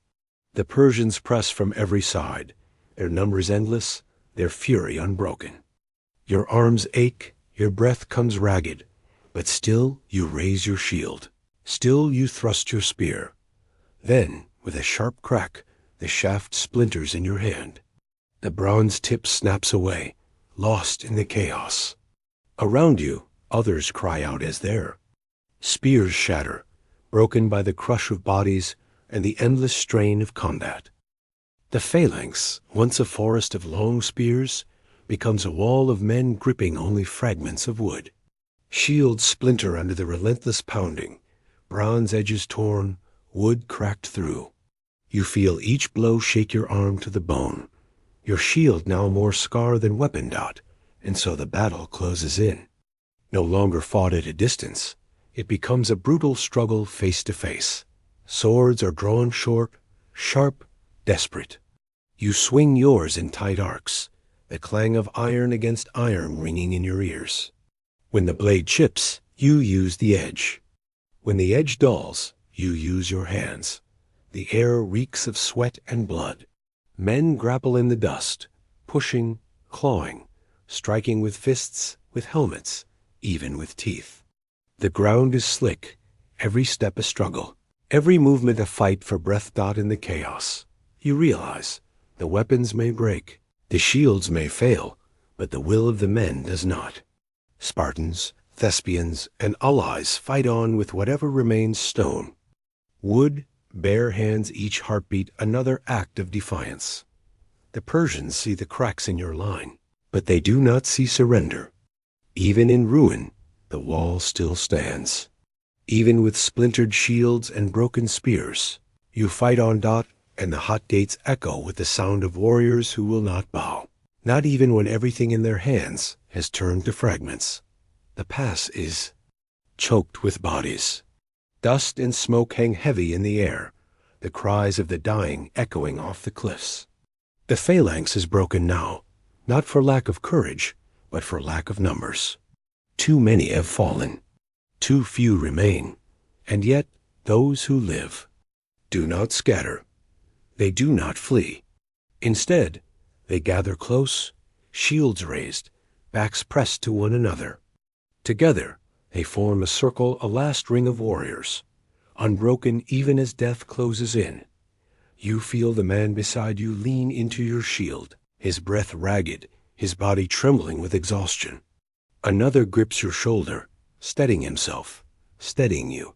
The Persians press from every side, their numbers endless, their fury unbroken. Your arms ache, your breath comes ragged, but still you raise your shield. Still you thrust your spear. Then, with a sharp crack, the shaft splinters in your hand. The bronze tip snaps away, lost in the chaos. Around you, others cry out as there. Spears shatter, broken by the crush of bodies and the endless strain of combat. The phalanx, once a forest of long spears, becomes a wall of men gripping only fragments of wood. Shields splinter under the relentless pounding, bronze edges torn, wood cracked through. You feel each blow shake your arm to the bone, your shield now more scar than weapon, and so the battle closes in. No longer fought at a distance, it becomes a brutal struggle face to face. Swords are drawn short, sharp, desperate. You swing yours in tight arcs, the clang of iron against iron ringing in your ears. When the blade chips, you use the edge. When the edge dulls, you use your hands. The air reeks of sweat and blood. Men grapple in the dust, pushing, clawing, striking with fists, with helmets, even with teeth. The ground is slick, every step a struggle, every movement a fight for breath. In the chaos, you realize the weapons may break, the shields may fail, but the will of the men does not. Spartans, Thespians, and allies fight on with whatever remains stone. Wood, bare hands, each heartbeat another act of defiance. The Persians see the cracks in your line, but they do not see surrender. Even in ruin, the wall still stands. Even with splintered shields and broken spears, you fight on. And the hot gates echo with the sound of warriors who will not bow, not even when everything in their hands has turned to fragments. The pass is choked with bodies. Dust and smoke hang heavy in the air, the cries of the dying echoing off the cliffs. The phalanx is broken now, not for lack of courage, but for lack of numbers. Too many have fallen. Too few remain. And yet, those who live do not scatter. They do not flee. Instead, they gather close, shields raised, backs pressed to one another. Together, They form a circle, a last ring of warriors, unbroken even as death closes in. You feel the man beside you lean into your shield, his breath ragged, his body trembling with exhaustion. Another grips your shoulder, steadying himself, steadying you.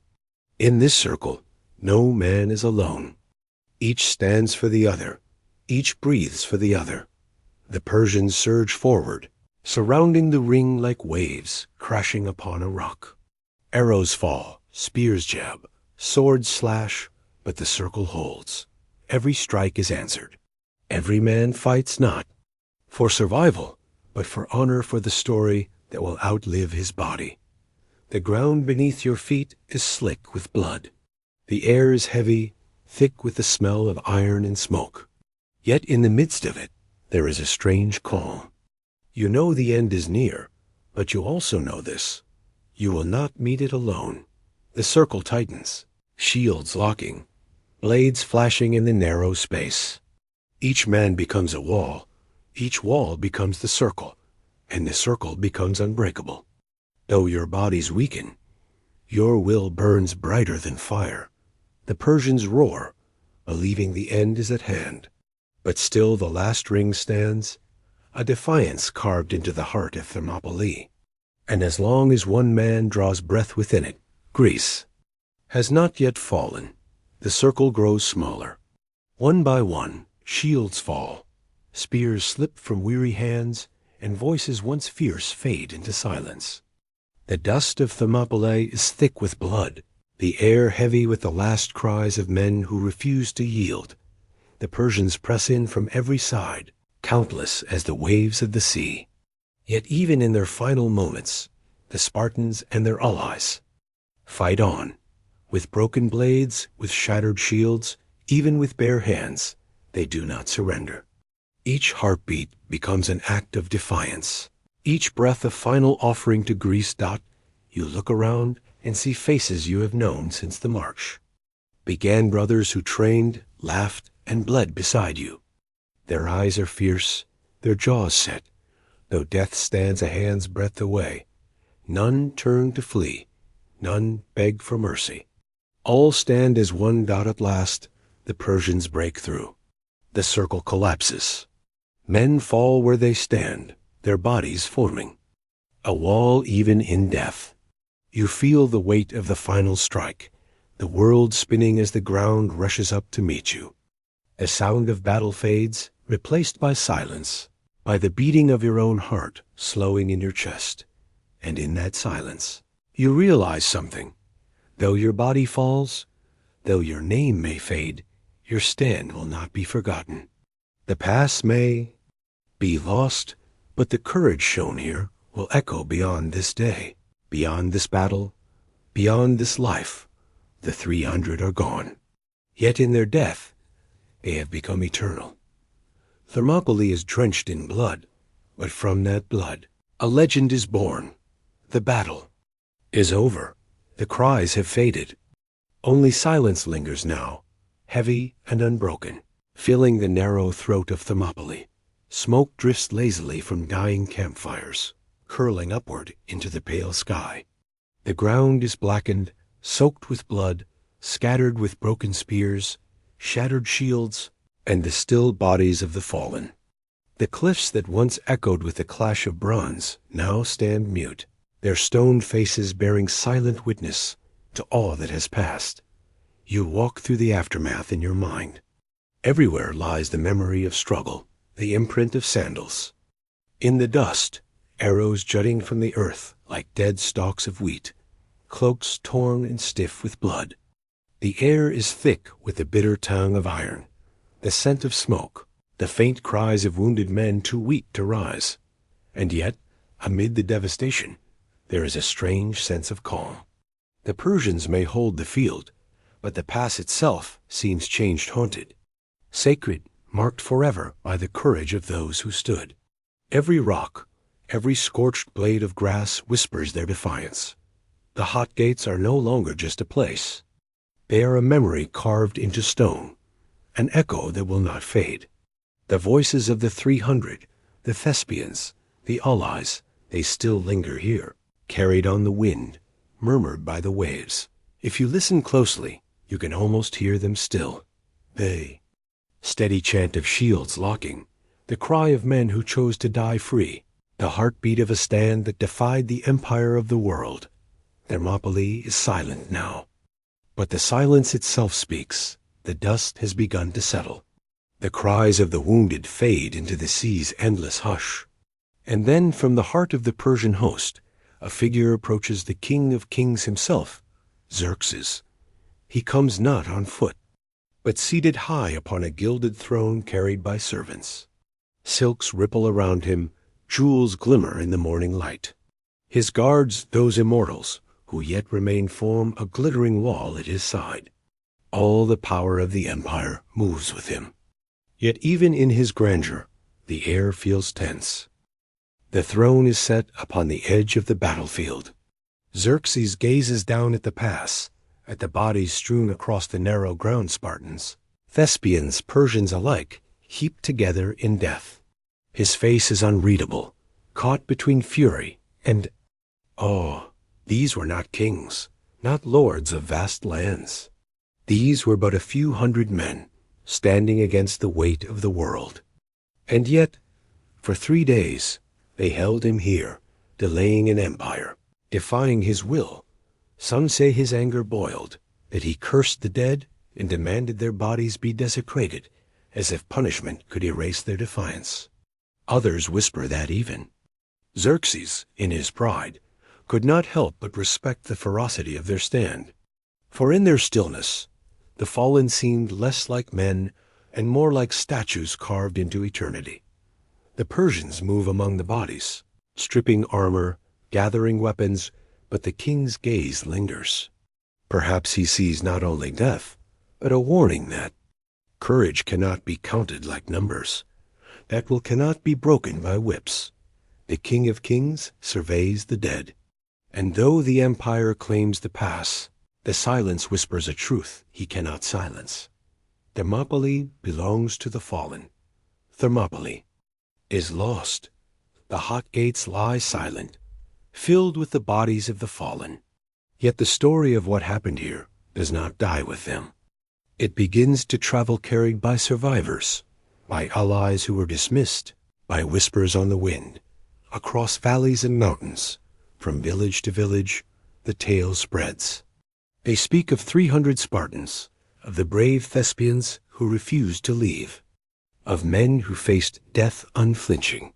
In this circle, no man is alone. Each stands for the other. Each breathes for the other. The Persians surge forward, surrounding the ring like waves crashing upon a rock. Arrows fall, spears jab, swords slash, but the circle holds. Every strike is answered. Every man fights not for survival, but for honor, for the story that will outlive his body. The ground beneath your feet is slick with blood. The air is heavy, thick with the smell of iron and smoke. Yet in the midst of it, there is a strange calm. You know the end is near, but you also know this: you will not meet it alone. The circle tightens, shields locking, blades flashing in the narrow space. Each man becomes a wall, each wall becomes the circle, and the circle becomes unbreakable. Though your bodies weaken, your will burns brighter than fire. The Persians roar, believing the end is at hand. But still the last ring stands, a defiance carved into the heart of Thermopylae. And as long as one man draws breath within it, Greece has not yet fallen. The circle grows smaller. One by one, shields fall, spears slip from weary hands, and voices once fierce fade into silence. The dust of Thermopylae is thick with blood, the air heavy with the last cries of men who refuse to yield. The Persians press in from every side, countless as the waves of the sea. Yet even in their final moments, the Spartans and their allies fight on. With broken blades, with shattered shields, even with bare hands, they do not surrender. Each heartbeat becomes an act of defiance. Each breath a final offering to Greece. You look around and see faces you have known since the march. Began brothers who trained, laughed, and bled beside you. Their eyes are fierce, their jaws set. Though death stands a hand's breadth away, none turn to flee, none beg for mercy. All stand as one. At last, the Persians break through. The circle collapses. Men fall where they stand, their bodies forming a wall even in death. You feel the weight of the final strike, the world spinning as the ground rushes up to meet you. The sound of battle fades, replaced by silence, by the beating of your own heart slowing in your chest. And in that silence, you realize something. Though your body falls, though your name may fade, your stand will not be forgotten. The past may be lost, but the courage shown here will echo beyond this day, beyond this battle, beyond this life. The 300 are gone. Yet in their death, they have become eternal. Thermopylae is drenched in blood, but from that blood, a legend is born. The battle is over. The cries have faded. Only silence lingers now, heavy and unbroken, filling the narrow throat of Thermopylae. Smoke drifts lazily from dying campfires, curling upward into the pale sky. The ground is blackened, soaked with blood, scattered with broken spears, shattered shields, and the still bodies of the fallen. The cliffs that once echoed with the clash of bronze now stand mute, their stone faces bearing silent witness to all that has passed. You walk through the aftermath in your mind. Everywhere lies the memory of struggle, the imprint of sandals. In the dust, arrows jutting from the earth like dead stalks of wheat, cloaks torn and stiff with blood. The air is thick with the bitter tongue of iron, the scent of smoke, the faint cries of wounded men too weak to rise. And yet, amid the devastation, there is a strange sense of calm. The Persians may hold the field, but the pass itself seems changed, haunted, sacred, marked forever by the courage of those who stood. Every rock, every scorched blade of grass whispers their defiance. The hot gates are no longer just a place. They are a memory carved into stone, an echo that will not fade. The voices of the 300, the Thespians, the allies, they still linger here, carried on the wind, murmured by the waves. If you listen closely, you can almost hear them still. The steady chant of shields locking, the cry of men who chose to die free, the heartbeat of a stand that defied the empire of the world. Thermopylae is silent now. But the silence itself speaks. The dust has begun to settle. The cries of the wounded fade into the sea's endless hush. And then from the heart of the Persian host, a figure approaches the king of kings himself, Xerxes. He comes not on foot, but seated high upon a gilded throne carried by servants. Silks ripple around him, jewels glimmer in the morning light. His guards, those immortals, who yet remain, form a glittering wall at his side. All the power of the empire moves with him. Yet even in his grandeur, the air feels tense. The throne is set upon the edge of the battlefield. Xerxes gazes down at the pass, at the bodies strewn across the narrow ground, Spartans, Thespians, Persians alike, heaped together in death. His face is unreadable, caught between fury and awe. These were not kings, not lords of vast lands. These were but a few hundred men, standing against the weight of the world. And yet, for 3 days, they held him here, delaying an empire, defying his will. Some say his anger boiled, that he cursed the dead and demanded their bodies be desecrated, as if punishment could erase their defiance. Others whisper that even Xerxes, in his pride, could not help but respect the ferocity of their stand. For in their stillness, the fallen seemed less like men and more like statues carved into eternity. The Persians move among the bodies, stripping armor, gathering weapons, but the king's gaze lingers. Perhaps he sees not only death, but a warning that courage cannot be counted like numbers, that will cannot be broken by whips. The King of Kings surveys the dead. And though the empire claims the pass, the silence whispers a truth he cannot silence. Thermopylae belongs to the fallen. Thermopylae is lost. The hot gates lie silent, filled with the bodies of the fallen. Yet the story of what happened here does not die with them. It begins to travel carried by survivors, by allies who were dismissed, by whispers on the wind, across valleys and mountains. From village to village, the tale spreads. They speak of 300 Spartans, of the brave Thespians who refused to leave, of men who faced death unflinching.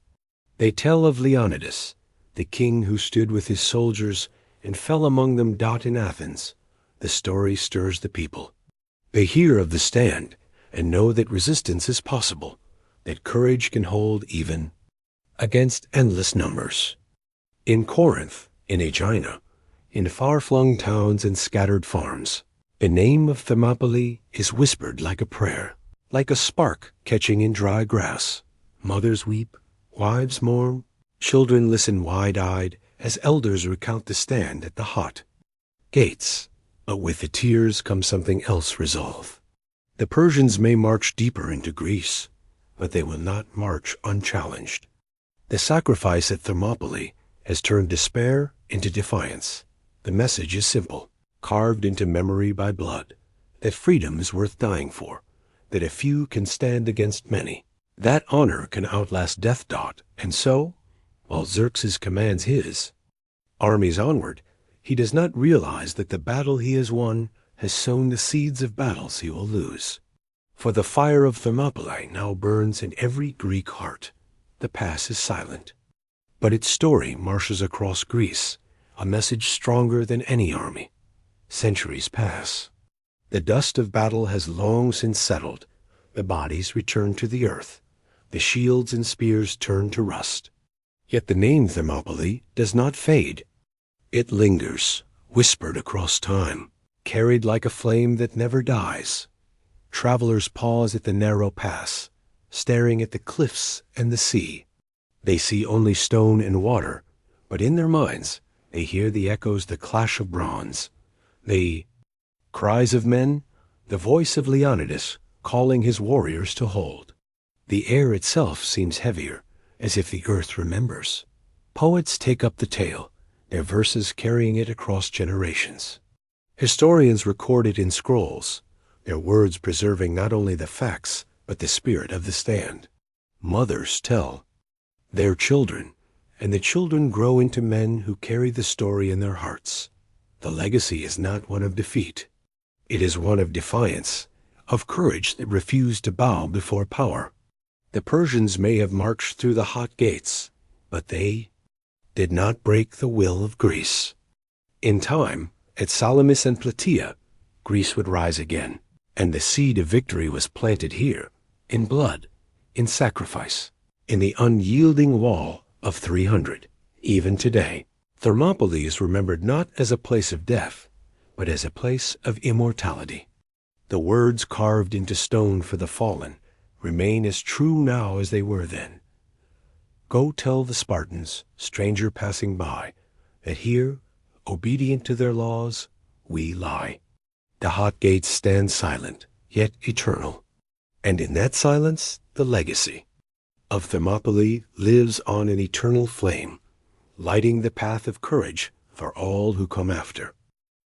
They tell of Leonidas, the king who stood with his soldiers and fell among them in Athens. The story stirs the people. They hear of the stand and know that resistance is possible, that courage can hold even against endless numbers. In Corinth, in Aegina, in far-flung towns and scattered farms, the name of Thermopylae is whispered like a prayer, like a spark catching in dry grass. Mothers weep, wives mourn, children listen wide-eyed as elders recount the stand at the hot gates. But with the tears comes something else resolve. The Persians may march deeper into Greece, but they will not march unchallenged. The sacrifice at Thermopylae has turned despair into defiance. The message is simple, carved into memory by blood, that freedom is worth dying for, that a few can stand against many, that honor can outlast death. And so, while Xerxes commands his armies onward, he does not realize that the battle he has won has sown the seeds of battles he will lose. For the fire of Thermopylae now burns in every Greek heart. The pass is silent, but its story marches across Greece, a message stronger than any army. Centuries pass. The dust of battle has long since settled. The bodies return to the earth. The shields and spears turn to rust. Yet the name Thermopylae does not fade. It lingers, whispered across time, carried like a flame that never dies. Travelers pause at the narrow pass, staring at the cliffs and the sea. They see only stone and water, but in their minds they hear the echoes, the clash of bronze, the cries of men, the voice of Leonidas calling his warriors to hold. The air itself seems heavier, as if the earth remembers. Poets take up the tale, their verses carrying it across generations. Historians record it in scrolls, their words preserving not only the facts, but the spirit of the stand. Mothers tell their children, and the children grow into men who carry the story in their hearts. The legacy is not one of defeat. It is one of defiance, of courage that refused to bow before power. The Persians may have marched through the hot gates, but they did not break the will of Greece. In time, at Salamis and Plataea, Greece would rise again, and the seed of victory was planted here, in blood, in sacrifice, in the unyielding wall of 300. Even today, Thermopylae is remembered not as a place of death, but as a place of immortality. The words carved into stone for the fallen remain as true now as they were then. Go tell the Spartans, stranger passing by, that here, obedient to their laws, we lie. The hot gates stand silent, yet eternal. And in that silence, the legacy of Thermopylae lives on an eternal flame, lighting the path of courage for all who come after.